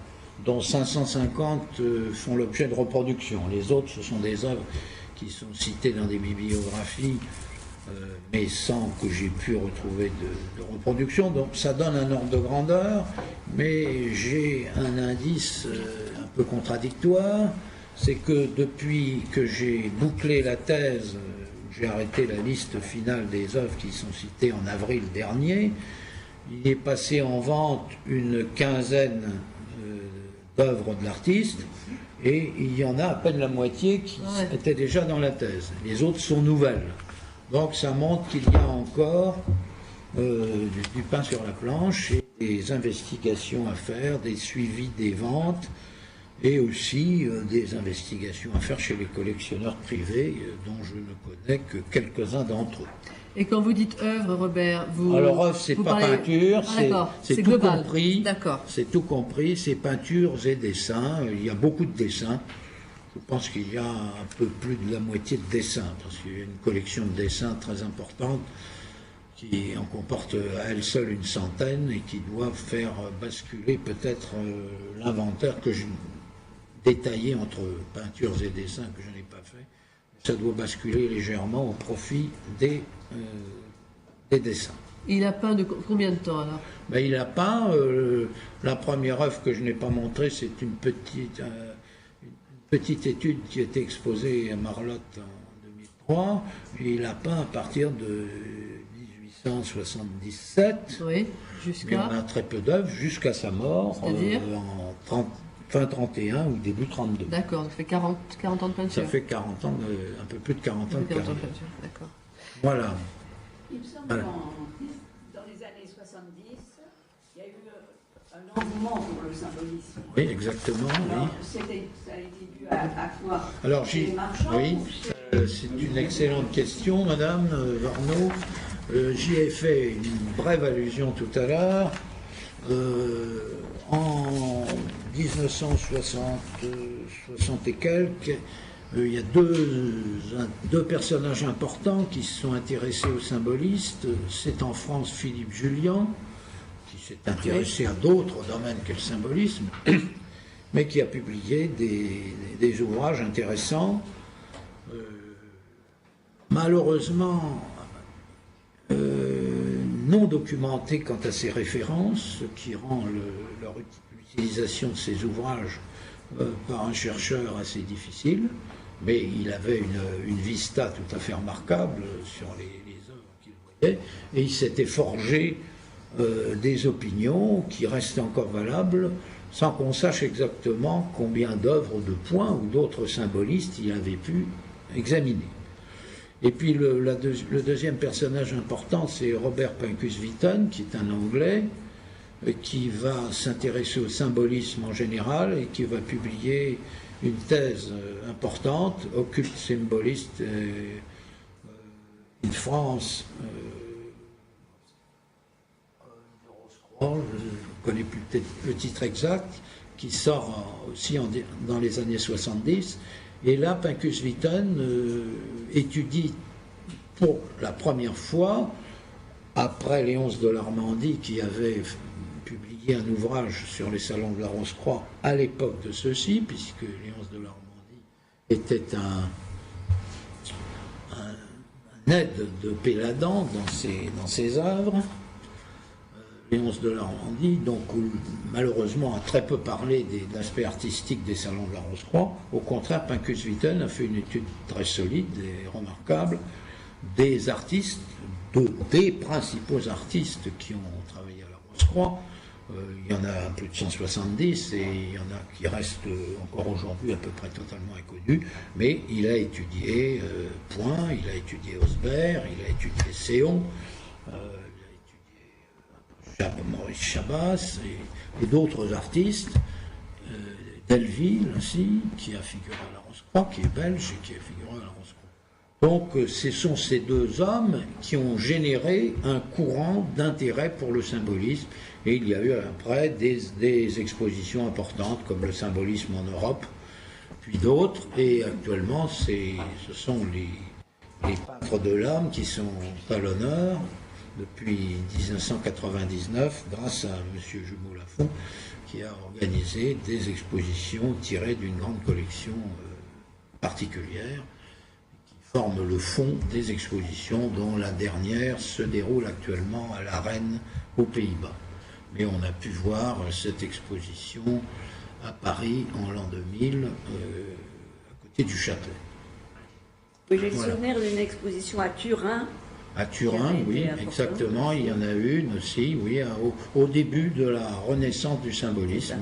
dont 550 font l'objet de reproduction. Les autres, ce sont des œuvres qui sont citées dans des bibliographies, mais sans que j'ai pu retrouver de reproduction. Donc ça donne un ordre de grandeur, mais j'ai un indice un peu contradictoire, c'est que depuis que j'ai bouclé la thèse, j'ai arrêté la liste finale des œuvres qui sont citées en avril dernier, il est passé en vente une quinzaine d'œuvres de l'artiste, et il y en a à peine la moitié qui étaient déjà dans la thèse. Les autres sont nouvelles. Donc ça montre qu'il y a encore du pain sur la planche et des investigations à faire, des suivis des ventes et aussi des investigations à faire chez les collectionneurs privés dont je ne connais que quelques-uns d'entre eux. Et quand vous dites œuvre, Robert, vous... Alors œuvre, c'est pas parlez... peinture, c'est tout global. compris. D'accord. C'est tout compris, c'est peintures et dessins. Il y a beaucoup de dessins. Je pense qu'il y a un peu plus de la moitié de dessins, parce qu'il y a une collection de dessins très importante qui en comporte à elle seule une centaine et qui doit faire basculer peut-être l'inventaire que je détaillé entre peintures et dessins que je n'ai pas fait. Ça doit basculer légèrement au profit des dessins. Il a peint de combien de temps alors? Il a peint, la première œuvre que je n'ai pas montrée, c'est une petite étude qui a été exposée à Marlotte en 2003, et il a peint à partir de 1877. Oui, jusqu'à... Il a très peu d'œuvres, jusqu'à sa mort, en fin 31 ou début 32. D'accord, ça fait 40 ans de peinture. Ça fait 40 ans, un peu plus de 40 ans de carrière. D'accord. Voilà. Il me semble que dans les années 70, il y a eu un engouement pour le symbolisme. Oui, exactement. Alors, oui. Ça a été dû à quoi? Alors, les marchands, oui, c'est une excellente question, Madame Varnaud. J'y ai fait une brève allusion tout à l'heure. En 1960 et quelques, il y a deux personnages importants qui se sont intéressés aux symbolistes. C'est en France Philippe Julien, qui s'est intéressé à d'autres domaines que le symbolisme, mais qui a publié des ouvrages intéressants. Malheureusement, non documentés quant à ses références, ce qui rend leur utilisation de ces ouvrages par un chercheur assez difficile, mais il avait une vista tout à fait remarquable sur les œuvres qu'il voyait, et il s'était forgé des opinions qui restent encore valables, sans qu'on sache exactement combien d'œuvres de Point ou d'autres symbolistes il avait pu examiner. Et puis le deuxième personnage important, c'est Robert Pincus Witten, qui est un Anglais, qui va s'intéresser au symbolisme en général et qui va publier une thèse importante, Occult Symbolist in France, je ne connais plus peut-être le titre exact, qui sort aussi dans les années 70. Et là, Pincus Witten étudie pour la première fois, après Léonce de Normandie, qui avait publié un ouvrage sur les salons de la Rose-Croix à l'époque de ceux-ci, puisque Léonce de Normandie était un aide de Péladan dans ses œuvres. Léonce de la Normandie, donc malheureusement a très peu parlé de l'aspect artistique des salons de la Rose-Croix. Au contraire, Pincus Witten a fait une étude très solide et remarquable des artistes, des principaux artistes qui ont travaillé à la Rose-Croix. Il y en a plus de 170 et il y en a qui restent encore aujourd'hui à peu près totalement inconnus, mais il a étudié Point, il a étudié Osbert, il a étudié Séon, il a étudié Maurice Chabas et d'autres artistes, Delville aussi, qui a figuré à la Rose-Croix, qui est belge et qui a figuré à la Rose-Croix. Donc ce sont ces deux hommes qui ont généré un courant d'intérêt pour le symbolisme et il y a eu après des expositions importantes comme le symbolisme en Europe, puis d'autres et actuellement ce sont les peintres de l'âme qui sont à l'honneur depuis 1999 grâce à M. Jumeau-Lafont qui a organisé des expositions tirées d'une grande collection particulière forme le fond des expositions dont la dernière se déroule actuellement à la Reine aux Pays-Bas. Mais on a pu voir cette exposition à Paris en l'an 2000 à côté du Châtelet. Oui, j'ai le souvenir d'une exposition à Turin. À Turin, oui, exactement. Il y en a une aussi, oui, au début de la renaissance du symbolisme.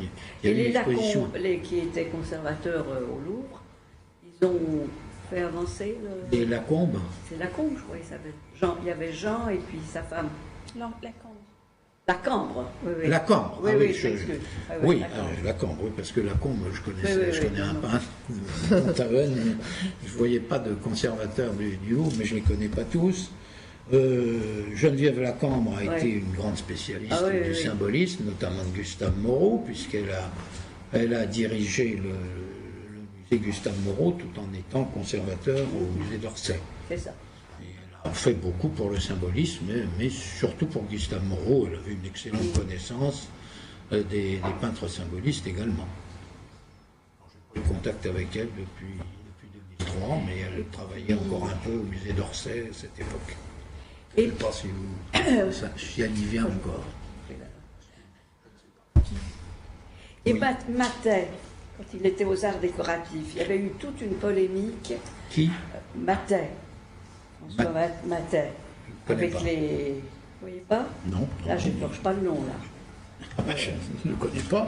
Il y a et une exposition. qui étaient conservateurs au Louvre, ils ont fait avancer le... Et Lacombe. C'est Lacombe, je crois, il s'appelle. Il y avait Jean et puis sa femme. Non, la Cambre. La Cambre, oui, oui. La Cambre, oui, ah, oui, je... oui, la Cambre, oui, parce que la Cambre, je connaissais, oui, je connais un peintre de Tavennes. Je ne voyais pas de conservateur du Louvre, mais je ne les connais pas tous. Geneviève Lacambre a été une grande spécialiste du symbolisme, notamment de Gustave Moreau, puisqu'elle a dirigé le musée Gustave Moreau tout en étant conservateur au musée d'Orsay. C'est ça. Et elle a fait beaucoup pour le symbolisme, mais surtout pour Gustave Moreau. Elle avait une excellente connaissance des peintres symbolistes également. J'ai pris contact avec elle depuis 2003, mais elle travaillait encore un peu au musée d'Orsay à cette époque. Je ne sais pas si elle y vient encore. Et Matet, quand il était aux arts décoratifs, il y avait eu toute une polémique. Qui Matet. François Matet. Avec pas. les... Vous voyez pas? Non. Là, je ne cherche pas le nom, là. Je ne le connais pas.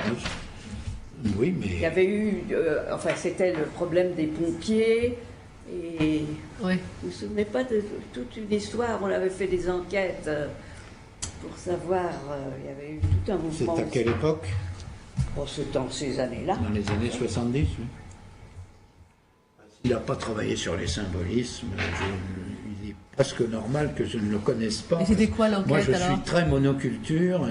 Oui, mais... Il y avait eu... enfin, c'était le problème des pompiers. Et Oui. vous ne vous souvenez pas de toute une histoire? On avait fait des enquêtes pour savoir... il y avait eu tout un mouvement... C'est à quelle époque? Oh, c'est dans ces années-là. Dans les années 70, oui. Il n'a pas travaillé sur les symbolismes. Il est presque normal que je ne le connaisse pas. Et c'était quoi l'enquête? Moi, je alors suis très monoculture.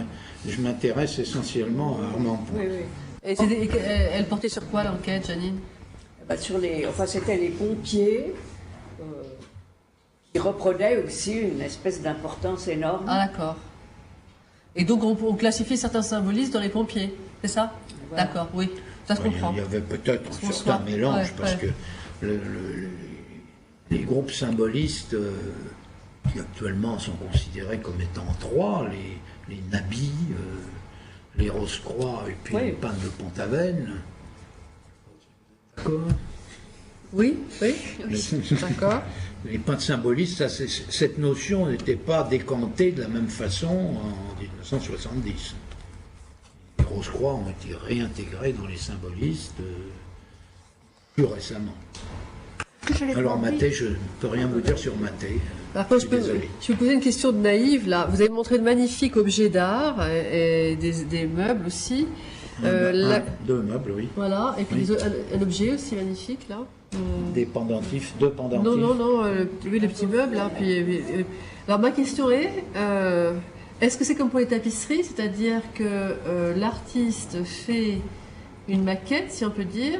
Je m'intéresse essentiellement à Armand Point. Oui, oui. Et elle portait sur quoi l'enquête, Janine? Enfin, c'était les pompiers qui reprenaient aussi une espèce d'importance énorme. Ah d'accord. Et donc on classifie certains symbolistes dans les pompiers, c'est ça? Voilà. D'accord, oui, ça se comprend. Il y avait peut-être un certain François, mélange parce que les groupes symbolistes qui actuellement sont considérés comme étant trois, les Nabis, les Rose-Croix et puis les peintres de Pont-Aven. D'accord. Oui, d'accord. Les peintres symbolistes, cette notion n'était pas décantée de la même façon en 1970. Les Rose-Croix ont été réintégrés dans les symbolistes plus récemment. Alors Matet, je ne peux rien vous dire sur Matet. Je vais poser une question de naïve là. Vous avez montré de magnifiques objets d'art et des meubles aussi. Deux meubles, oui. Voilà, et puis un objet aussi magnifique là. Des pendentifs, deux pendentifs. Non, oui, les petits meubles là. Alors ma question est, est-ce que c'est comme pour les tapisseries, c'est-à-dire que l'artiste fait une maquette, si on peut dire,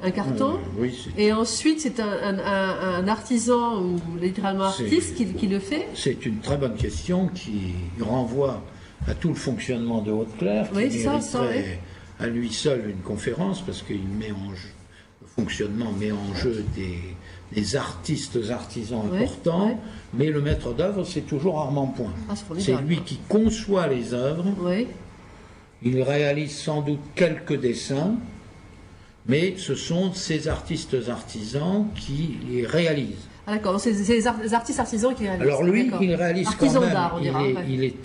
un carton, oui, et ensuite c'est un artisan ou littéralement artiste qui le fait? C'est une très bonne question qui renvoie à tout le fonctionnement de Haute-Claire, qui mériterait à lui seul une conférence, parce qu'il met en jeu, le fonctionnement met en jeu des des artistes artisans Ouais, importants, ouais. mais le maître d'œuvre, c'est toujours Armand Point. Ah, c'est C'est formidable. lui qui conçoit les œuvres, Oui. il réalise sans doute quelques dessins, mais ce sont ces artistes artisans qui les réalisent. Ah, d'accord, c'est les artistes artisans qui réalisent. Alors lui, D'accord. il réalise Artisan quand même, d'art, on dira, ouais. il est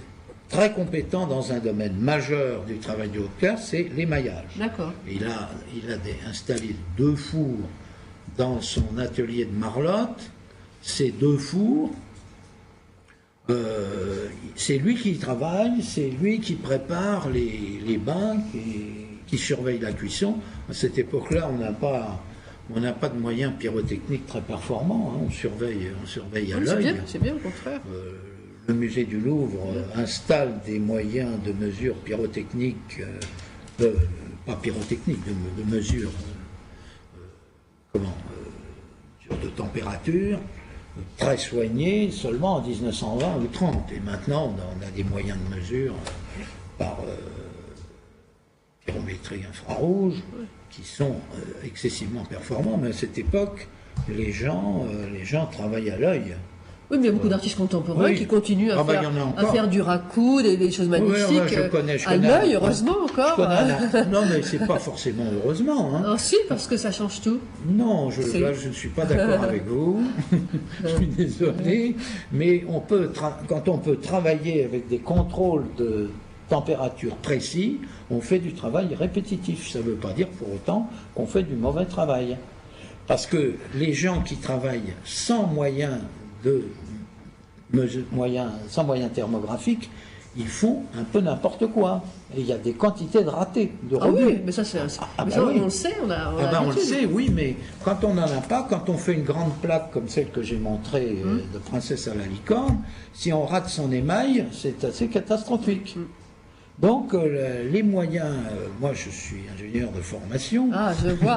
très compétent dans un domaine majeur du travail de haute classe, c'est l'émaillage. D'accord. Il a installé 2 fours dans son atelier de Marlotte. Ces 2 fours, c'est lui qui travaille, c'est lui qui prépare les bains, qui surveille la cuisson. À cette époque-là, on n'a pas de moyens pyrotechniques très performants, hein. On surveille à Oui, l'œil. c'est bien, au contraire. Le musée du Louvre installe des moyens de mesure pyrotechnique, pas pyrotechnique, de mesure de température, très soignés seulement en 1920 ou 30. Et maintenant, on a des moyens de mesure par pyrométrie infrarouge qui sont excessivement performants. Mais à cette époque, les gens travaillent à l'œil. Oui, mais il y a beaucoup d'artistes contemporains Oui. qui continuent Ah bah, il y en a à encore. faire du raku, des choses magnifiques. Ouais, je connais à l'œil, un- heureusement encore. Non, mais c'est pas forcément heureusement. Hein. Ah, si, parce que ça change tout. Non, C'est- là, je ne suis pas d'accord avec vous. Je suis désolé. Mais quand on peut travailler avec des contrôles de température précis, on fait du travail répétitif. Ça ne veut pas dire pour autant qu'on fait du mauvais travail. Parce que les gens qui travaillent sans moyens sans moyens thermographiques, ils font un peu n'importe quoi. Et il y a des quantités de ratés, de Ah rebut. oui, mais ça, mais bah ça, oui. on le sait, on a Ah ben, on le l'habitude. sait, oui, mais quand on n'en a pas, quand on fait une grande plaque comme celle que j'ai montrée de Princesse à la licorne, si on rate son émail, c'est assez catastrophique. Donc les moyens, moi je suis ingénieur de formation, Ah, je vois.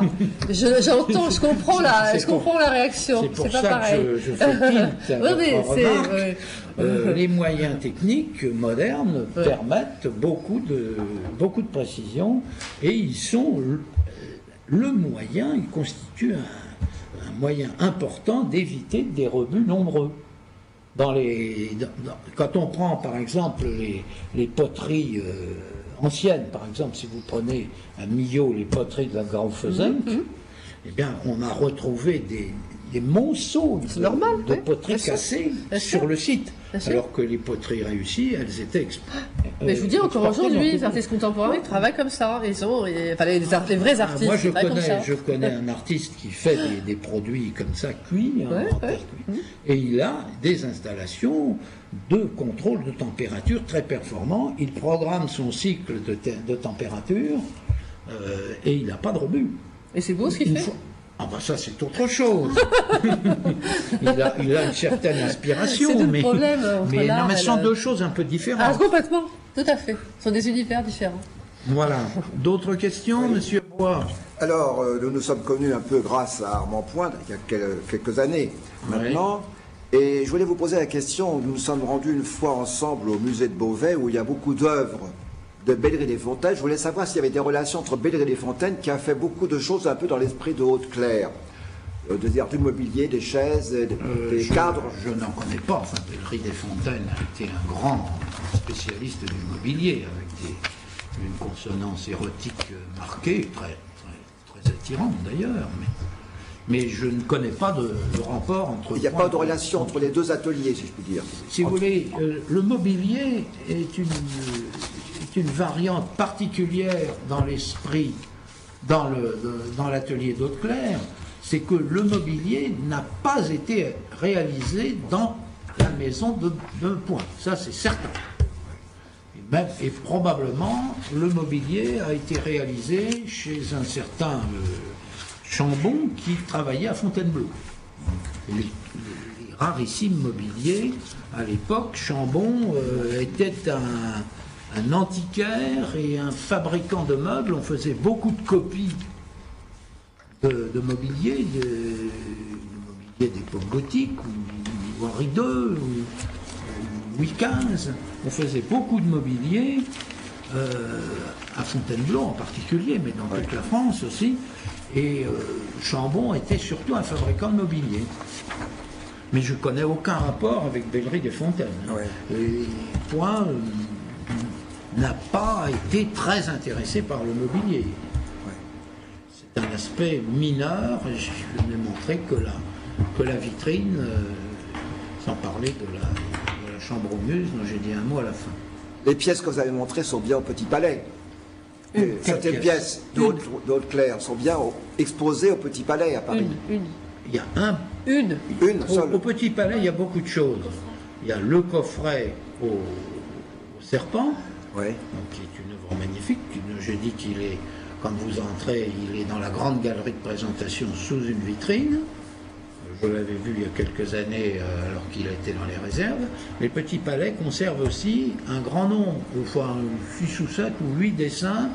J'entends, je comprends la réaction. c'est pour pas ça pareil. que je fais tilt à Oui, oui, votre c'est- remarque. oui. Les moyens techniques modernes Ouais. permettent beaucoup de précision et ils sont le moyen, ils constituent un moyen important d'éviter des rebuts nombreux. Quand on prend par exemple les poteries anciennes, par exemple si vous prenez à Millau les poteries de la Graufesenk, eh bien on a retrouvé des monceaux C'est normal, de oui, poteries bien sûr, cassées bien sûr. sur le site, Bien sûr. alors que les poteries réussies, elles étaient Mais je vous dis encore exportées aujourd'hui, dans les artistes contemporains, ils travaillent comme ça. Enfin, les vrais artistes, Moi, ils travaillent comme ça. je connais un artiste qui fait des produits comme ça, cuits, Ouais, en terre cuite, et il a des installations de contrôle de température très performants. Il programme son cycle de température et il n'a pas de rebut. Et c'est beau ce qu'il Une fait. fois- Ah ben ça c'est autre chose. il a une certaine inspiration, C'est tout le mais, problème entre mais, l'art non, mais et ce sont la- 2 choses un peu différentes. Ah, complètement. Tout à fait. Ce sont des univers différents. Voilà. D'autres questions, Monsieur Bois? Alors, nous nous sommes connus un peu grâce à Armand Point, il y a quelques années maintenant. Et je voulais vous poser la question, nous nous sommes rendus une fois ensemble au musée de Beauvais, où il y a beaucoup d'œuvres de Bellery-les-Fontaines. Je voulais savoir s'il y avait des relations entre Bellery-les-Fontaines, qui a fait beaucoup de choses un peu dans l'esprit de Haute-Claire. C'est-à-dire du mobilier, des chaises, des cadres. Je n'en connais pas. Enfin, Bellery-les-Fontaines a été un grand spécialiste du mobilier, avec une consonance érotique marquée, très attirante d'ailleurs. Mais je ne connais pas de rapport entre... Il n'y a pas de relation entre les 2 ateliers, si je puis dire. Si vous voulez, le mobilier est une variante particulière dans l'esprit, dans l'atelier d'Haute-Claire, c'est que le mobilier n'a pas été réalisé dans la maison de Point. Ça, c'est certain. Et probablement, le mobilier a été réalisé chez un certain Chambon qui travaillait à Fontainebleau. Les rarissimes mobiliers, à l'époque, Chambon était un antiquaire et un fabricant de meubles. On faisait beaucoup de copies de mobilier, d'époque gothique, ou Henri II, ou Louis XV. On faisait beaucoup de mobilier à Fontainebleau en particulier, mais dans toute la France aussi. Et Chambon était surtout un fabricant de mobilier. Mais je ne connais aucun rapport avec Bellerie des Fontaines. Et Point n'a pas été très intéressé par le mobilier. C'est un aspect mineur, et je n'ai montré que la vitrine, sans parler de la chambre aux muses, dont j'ai dit un mot à la fin. Les pièces que vous avez montrées sont bien au Petit Palais. Certaines pièces d'Haute-Claire sont bien exposées au Petit Palais à Paris. Il y a Une au Petit Palais, il y a beaucoup de choses. Il y a le coffret au serpent, donc, qui est une œuvre magnifique. Je dis qu'il est, quand vous entrez, il est dans la grande galerie de présentation sous une vitrine. Je l'avais vu il y a quelques années alors qu'il était dans les réserves. Les Petits Palais conservent aussi un grand nombre, enfin 6 ou 7 ou 8 dessins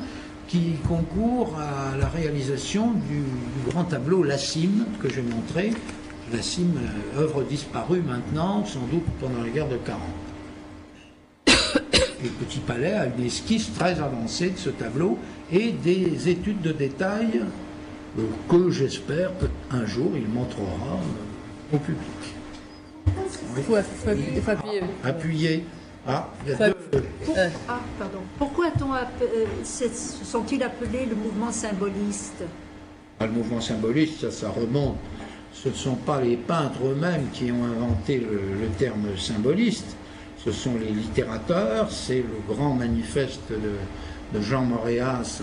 qui concourent à la réalisation du grand tableau La Cime que j'ai montré. La Cime, œuvre disparue maintenant, sans doute pendant la guerre de 40. Le Petit Palais a une esquisse très avancée de ce tableau et des études de détail que j'espère qu'un jour il montrera au public. Il faut appuyer. Appuyer. Ah, il y a deux. Pardon. Pourquoi se sont-ils appelés le mouvement symboliste? Le mouvement symboliste, ça remonte. Ce ne sont pas les peintres eux-mêmes qui ont inventé le terme symboliste. Ce sont les littérateurs. C'est le grand manifeste de Jean Moréas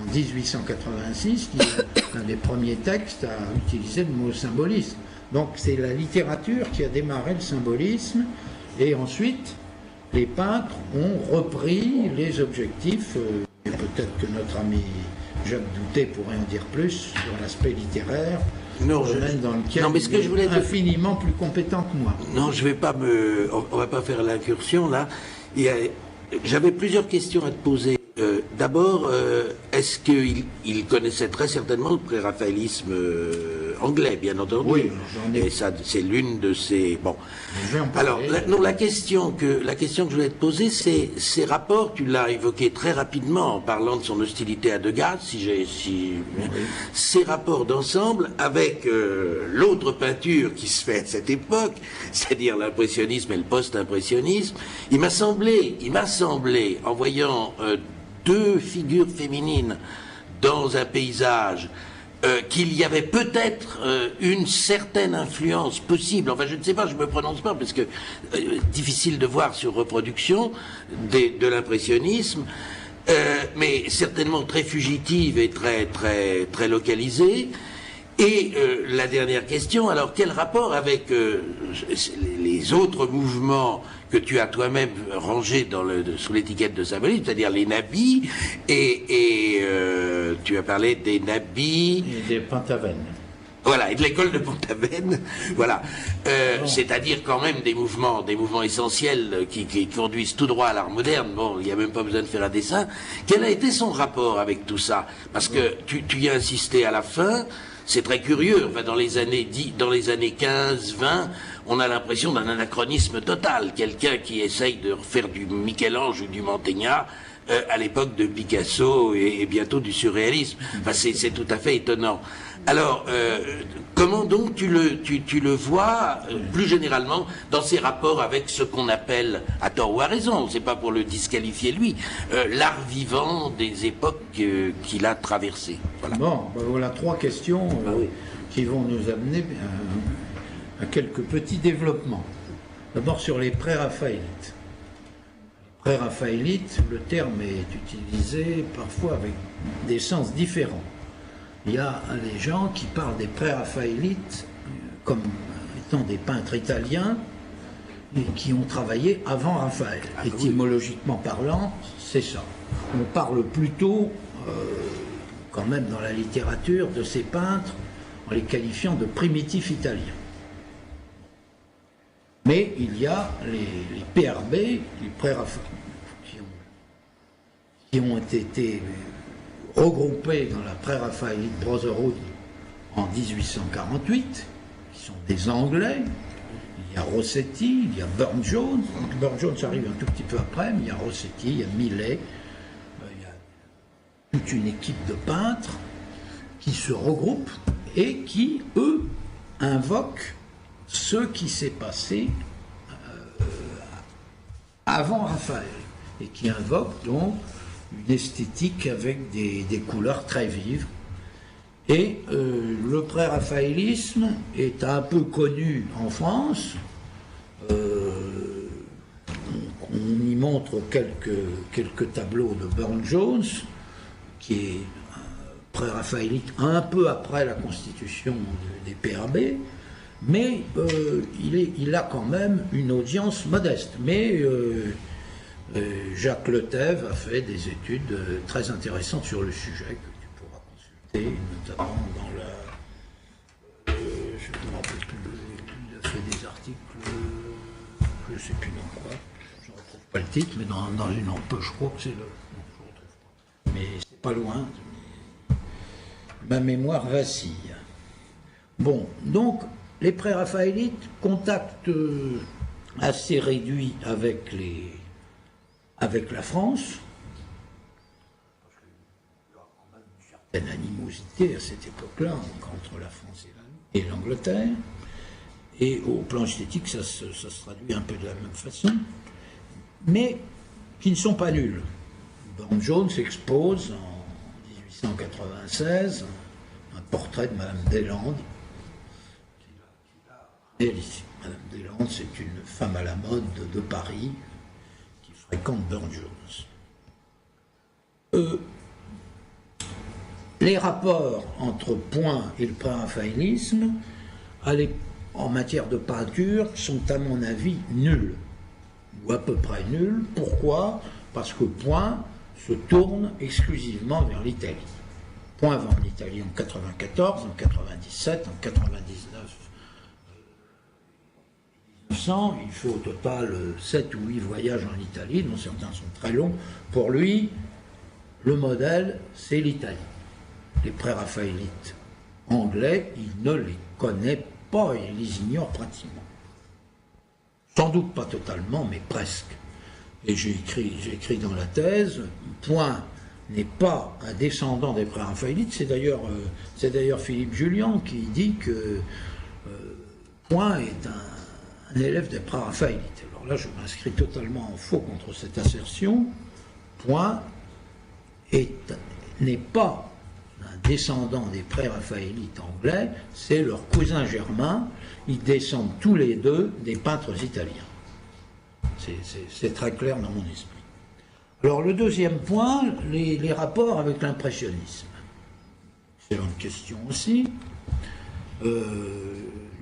en 1886, qui est un des premiers textes à utiliser le mot symbolisme. Donc c'est la littérature qui a démarré le symbolisme, et ensuite les peintres ont repris les objectifs, et peut-être que notre ami Jacques Doutet pourrait en dire plus sur l'aspect littéraire, dans lequel non, mais ce que je voulais est infiniment plus compétent que moi. Non, je vais pas on va pas faire l'incursion là. J'avais plusieurs questions à te poser. D'abord, est-ce qu'il connaissait très certainement le préraphaélisme anglais, bien entendu? Oui, j'en ai. Et ça, c'est l'une de ces... Bon. Je vais en parler. Alors, la question que je voulais te poser, c'est ces rapports, tu l'as évoqué très rapidement en parlant de son hostilité à Degas, ces rapports d'ensemble avec l'autre peinture qui se fait à cette époque, c'est-à-dire l'impressionnisme et le post-impressionnisme. Il m'a semblé, en voyant deux figures féminines dans un paysage, qu'il y avait peut-être une certaine influence possible, enfin je ne sais pas, je ne me prononce pas parce que difficile de voir sur reproduction de l'impressionnisme, mais certainement très fugitive et très localisée. Et la dernière question, alors quel rapport avec les autres mouvements que tu as toi-même rangés sous l'étiquette de symbolisme, c'est-à-dire les nabis, et tu as parlé des nabis... Et des Pentavennes. Voilà, et de l'école de Pont-Aven, voilà. C'est-à-dire quand même des mouvements essentiels qui conduisent tout droit à l'art moderne. Bon, il n'y a même pas besoin de faire un dessin. Quel a été son rapport avec tout ça? Parce que tu y as insisté à la fin. C'est très curieux. Enfin, dans les années 15, 20, on a l'impression d'un anachronisme total. Quelqu'un qui essaye de refaire du Michel-Ange ou du Mantegna à l'époque de Picasso et bientôt du surréalisme. Enfin, c'est tout à fait étonnant. Alors, comment donc tu le vois plus généralement dans ses rapports avec ce qu'on appelle, à tort ou à raison, c'est pas pour le disqualifier lui, l'art vivant des époques qu'il a traversées. Voilà. Bon, ben voilà 3 questions qui vont nous amener à quelques petits développements. D'abord sur les pré-raphaélites. Les pré-raphaélites, le terme est utilisé parfois avec des sens différents. Il y a des gens qui parlent des pré-raphaélites comme étant des peintres italiens et qui ont travaillé avant Raphaël. Étymologiquement parlant, c'est ça. On parle plutôt, quand même dans la littérature, de ces peintres en les qualifiant de primitifs italiens. Mais il y a les PRB, les pré-raphaélites, qui ont été regroupés dans la pré-raphaélite Brotherhood en 1848, qui sont des Anglais. Il y a Rossetti, il y a Burne-Jones. Burne-Jones arrive un tout petit peu après, mais il y a Rossetti, il y a Millet, toute une équipe de peintres qui se regroupent et qui, eux, invoquent ce qui s'est passé avant Raphaël, et qui invoquent donc une esthétique avec des couleurs très vives. Et le pré-raphaélisme est un peu connu en France. On y montre quelques tableaux de Burne-Jones, qui est pré-raphaélite un peu après la constitution des PRB, mais il a quand même une audience modeste. Mais Jacques Letève a fait des études très intéressantes sur le sujet, que tu pourras consulter, notamment dans la... je ne me rappelle plus, il a fait des articles, je ne sais plus dans quoi, je ne retrouve pas le titre, mais dans une ampe, je crois que c'est le... Non, je ne retrouve pas. Mais c'est pas loin, ma mémoire vacille. Bon, donc, les pré-raphaélites, contact assez réduit avec la France, parce qu'il y a quand même une certaine animosité à cette époque-là entre la France et l'Angleterre, et au plan esthétique, ça se traduit un peu de la même façon, mais qui ne sont pas nuls. Burne-Jones expose en 1896 un portrait de Madame Deslandes, Madame Deslandes, c'est une femme à la mode de Paris qui fréquente Burne-Jones. Les rapports entre Point et le pré-raphaélisme, en matière de peinture, sont à mon avis nuls, ou à peu près nuls. Pourquoi? Parce que Point se tourne exclusivement vers l'Italie. Point va en Italie en 94, en 97, en 99. Il fait au total 7 ou 8 voyages en Italie, dont certains sont très longs. Pour lui, le modèle, c'est l'Italie. Les pré-raphaélites anglais, il ne les connaît pas, il les ignore pratiquement. Sans doute pas totalement, mais presque. Et j'ai écrit dans la thèse, Point n'est pas un descendant des pré-raphaélites, c'est d'ailleurs Philippe Julian qui dit que Point est un élève des pré-raphaélites. Alors là, je m'inscris totalement en faux contre cette assertion. Point n'est pas un descendant des pré-raphaélites anglais, c'est leur cousin germain. Ils descendent tous les deux des peintres italiens. C'est très clair dans mon esprit. Alors le deuxième point, les rapports avec l'impressionnisme. Excellente question aussi.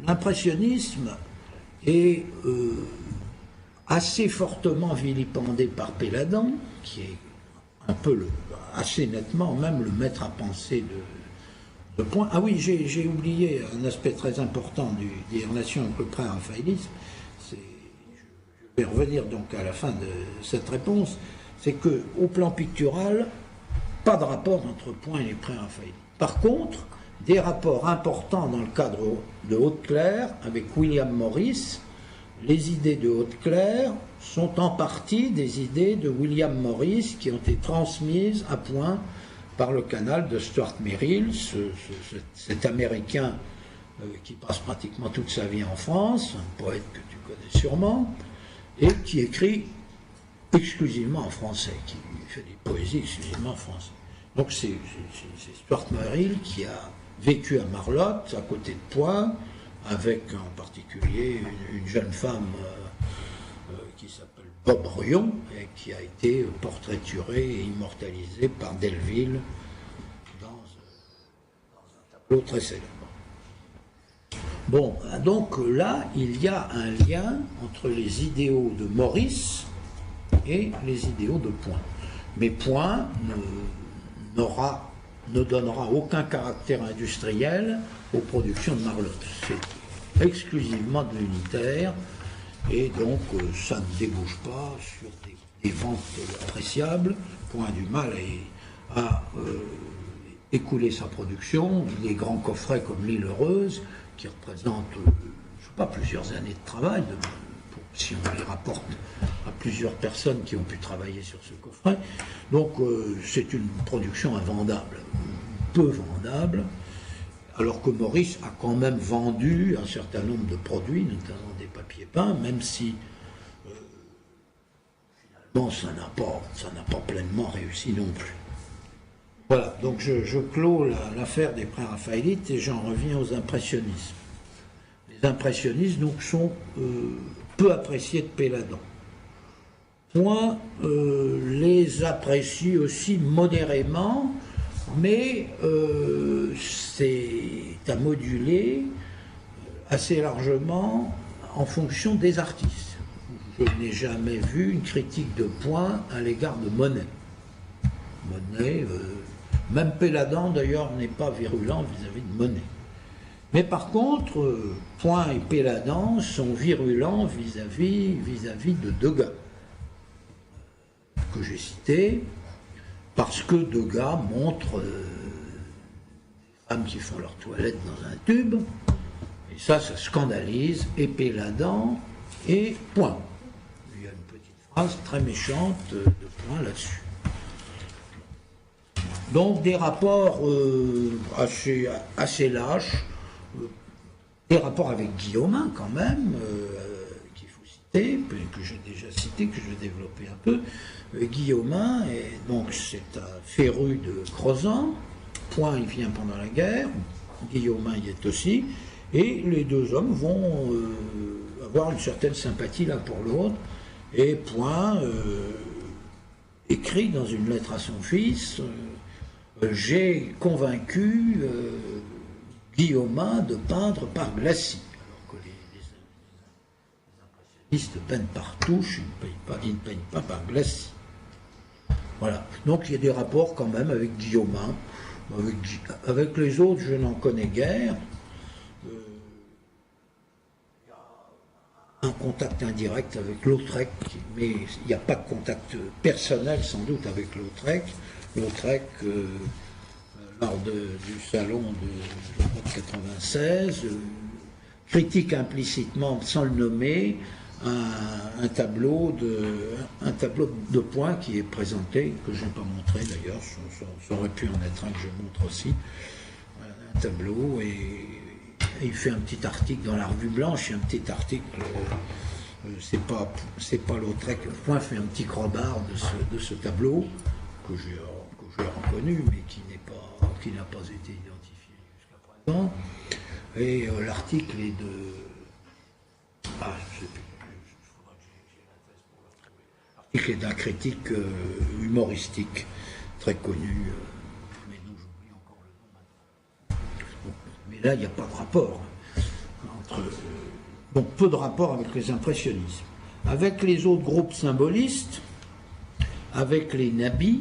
L'impressionnisme est assez fortement vilipendé par Péladan, qui est un peu assez nettement même le maître à penser de Point. Ah oui, j'ai oublié un aspect très important des relations avec le pré-raphaélisme. Je vais revenir donc à la fin de cette réponse. C'est qu'au plan pictural, pas de rapport entre Point et les pré-raphaélites. Par contre, des rapports importants dans le cadre de Hauteclerc avec William Morris. Les idées de Hauteclerc sont en partie des idées de William Morris qui ont été transmises à Point par le canal de Stuart Merrill, cet Américain qui passe pratiquement toute sa vie en France, un poète que tu connais sûrement, et qui écrit exclusivement en français, qui fait des poésies exclusivement en français. Donc c'est Stuart Merrill qui a vécu à Marlotte, à côté de Point, avec en particulier une jeune femme qui s'appelle Bob Ruyon, et qui a été portraiturée et immortalisée par Delville dans un tableau très célèbre. Bon, donc là, il y a un lien entre les idéaux de Morris et les idéaux de Point. Mais Point ne donnera aucun caractère industriel aux productions de Marlotte. C'est exclusivement de l'unitaire, et donc ça ne débouche pas sur des ventes appréciables. Point du mal à écouler sa production. Des grands coffrets comme l'Île Heureuse, qui représentent, je ne sais pas, plusieurs années de travail si on les rapporte à plusieurs personnes qui ont pu travailler sur ce coffret. Donc c'est une production invendable, peu vendable, alors que Maurice a quand même vendu un certain nombre de produits, notamment des papiers peints, même si finalement ça n'a pas pleinement réussi non plus. Voilà, donc je clôt l'affaire des pré-raphaélites et j'en reviens aux impressionnismes. Les impressionnistes donc sont peu appréciés de Péladan. Point les apprécie aussi modérément, mais c'est à moduler assez largement en fonction des artistes. Je n'ai jamais vu une critique de Point à l'égard de Monet. Monet, même Péladan d'ailleurs n'est pas virulent vis-à-vis de Monet. Mais par contre, Point et Péladan sont virulents vis-à-vis de Degas, que j'ai cité, parce que Degas montre des femmes qui font leur toilette dans un tube, et ça scandalise et Péladan et Point. Il y a une petite phrase très méchante de Point là-dessus. Donc des rapports assez lâches, des rapports avec Guillaumin quand même, qu'il faut citer, que j'ai déjà cité, que je vais développer un peu. Guillaumin, donc c'est un féru de Crozant, Point il vient pendant la guerre, Guillaumin y est aussi, et les deux hommes vont avoir une certaine sympathie l'un pour l'autre, et Point écrit dans une lettre à son fils, j'ai convaincu Guillaumin de peindre par glacis, alors que les impressionnistes peignent par touche, ils ne peignent pas par glacis. Voilà, donc il y a des rapports quand même avec Guillaumin, avec les autres je n'en connais guère. Il y a un contact indirect avec Lautrec, mais il n'y a pas de contact personnel sans doute avec Lautrec. Lautrec, lors du salon de 1996, critique implicitement, sans le nommer, un tableau de Point qui est présenté, que je n'ai pas montré d'ailleurs, ça aurait pu en être un que je montre aussi, un tableau, et il fait un petit article dans la Revue Blanche, et un petit article, c'est pas Lautrec, Point fait un petit crobard de ce tableau, que j'ai reconnu, mais qui n'a pas été identifié jusqu'à présent. Et l'article est de... Ah, je sais plus, il faudra que j'ai la thèse pour le retrouver. L'article est d'un critique humoristique, très connu, mais dont j'oublie encore le nom maintenant. Mais là, il n'y a pas de rapport entre... donc peu de rapport avec les impressionnismes. Avec les autres groupes symbolistes, avec les nabis,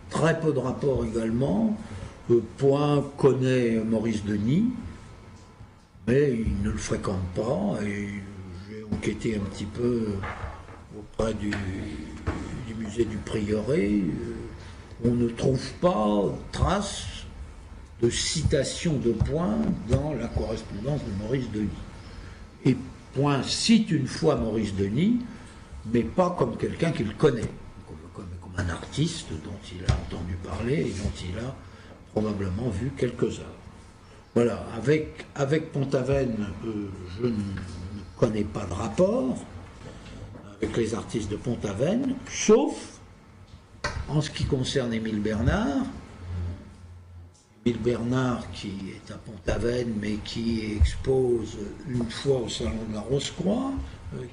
très peu de rapport également. Point connaît Maurice Denis, mais il ne le fréquente pas. Et j'ai enquêté un petit peu auprès du musée du Prieuré. On ne trouve pas trace de citation de Point dans la correspondance de Maurice Denis. Et Point cite une fois Maurice Denis, mais pas comme quelqu'un qu'il connaît. Comme un artiste dont il a entendu parler et dont il a probablement vu quelques œuvres. Voilà, avec Pont-Aven, je ne connais pas de rapport avec les artistes de Pont-Aven, sauf en ce qui concerne Émile Bernard. Émile Bernard qui est à Pont-Aven, mais qui expose une fois au Salon de la Rose-Croix,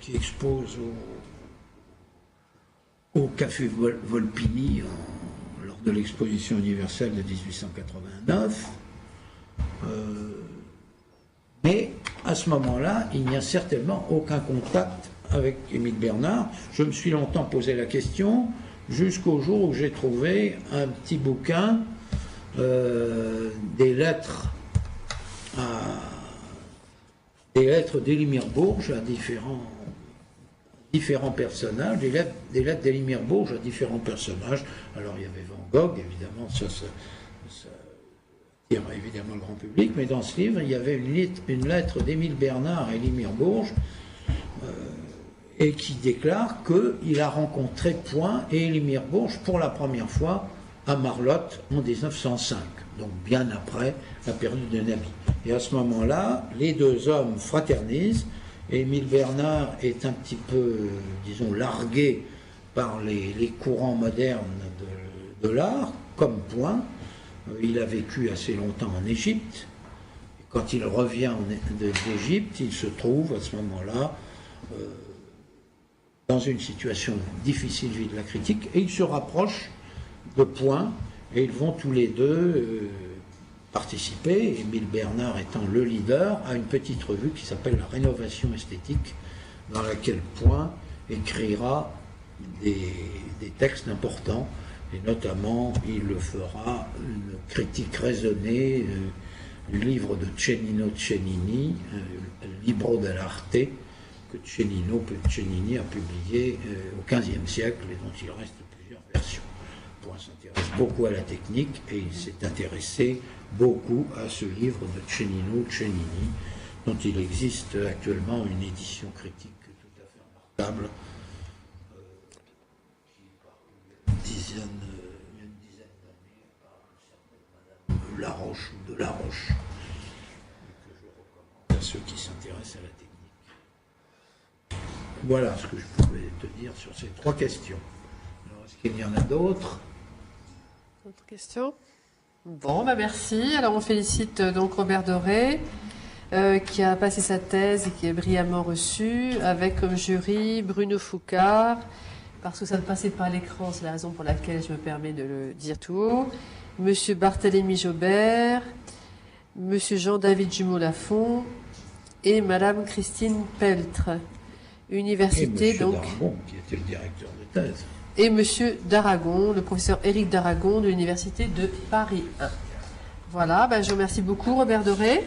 qui expose au Café Volpini lors de l'exposition universelle de 1889. Mais à ce moment-là, il n'y a certainement aucun contact avec Émile Bernard. Je me suis longtemps posé la question, jusqu'au jour où j'ai trouvé un petit bouquin, des lettres d'Élie-Mirbourge à différents personnages, des lettres d'Élie-Mirbourge à différents personnages. Alors il y avait Van Gogh, évidemment, ça tire évidemment le grand public, mais dans ce livre, il y avait une lettre d'Émile Bernard à Élie-Mirbourge, et qui déclare qu'il a rencontré Point et Élimir Bourges pour la première fois à Marlotte en 1905, donc bien après la période de Nabi. Et à ce moment-là, les deux hommes fraternisent. Émile Bernard est un petit peu, disons, largué par les courants modernes de l'art, comme Point. Il a vécu assez longtemps en Égypte. Quand il revient d'Égypte, il se trouve à ce moment-là dans une situation difficile vis de la critique, et il se rapproche de Point, et ils vont tous les deux participer, Émile Bernard étant le leader, à une petite revue qui s'appelle La Rénovation esthétique, dans laquelle Point écrira des textes importants, et notamment il le fera une critique raisonnée du livre de Cennino Cennini, Libro dell'arte, que Cennini a publié au XVe siècle et dont il reste plusieurs versions. Point s'intéresse beaucoup à la technique et il s'est intéressé beaucoup à ce livre de Cennino Cennini, dont il existe actuellement une édition critique tout à fait remarquable, qui par une dizaine d'années par une certaine Madame Laroche ou de Laroche, que je recommande à ceux qui s'intéressent à la technique. Voilà ce que je pouvais te dire sur ces trois questions. Alors, est-ce qu'il y en a d'autres? D'autres questions? Bon, bah merci. Alors on félicite donc Robert Doré, qui a passé sa thèse et qui est brillamment reçu, avec comme jury Bruno Foucard, parce que ça ne passait pas à l'écran, c'est la raison pour laquelle je me permets de le dire tout haut, Monsieur Barthélemy Jobert, Monsieur Jean-David Jumeau-Lafont et Madame Christine Peltre. Université, et donc. Daragon, qui était le directeur de thèse. Et Monsieur Daragon, le professeur Éric Daragon de l'Université de Paris 1. Voilà, ben je vous remercie beaucoup Robert Doré.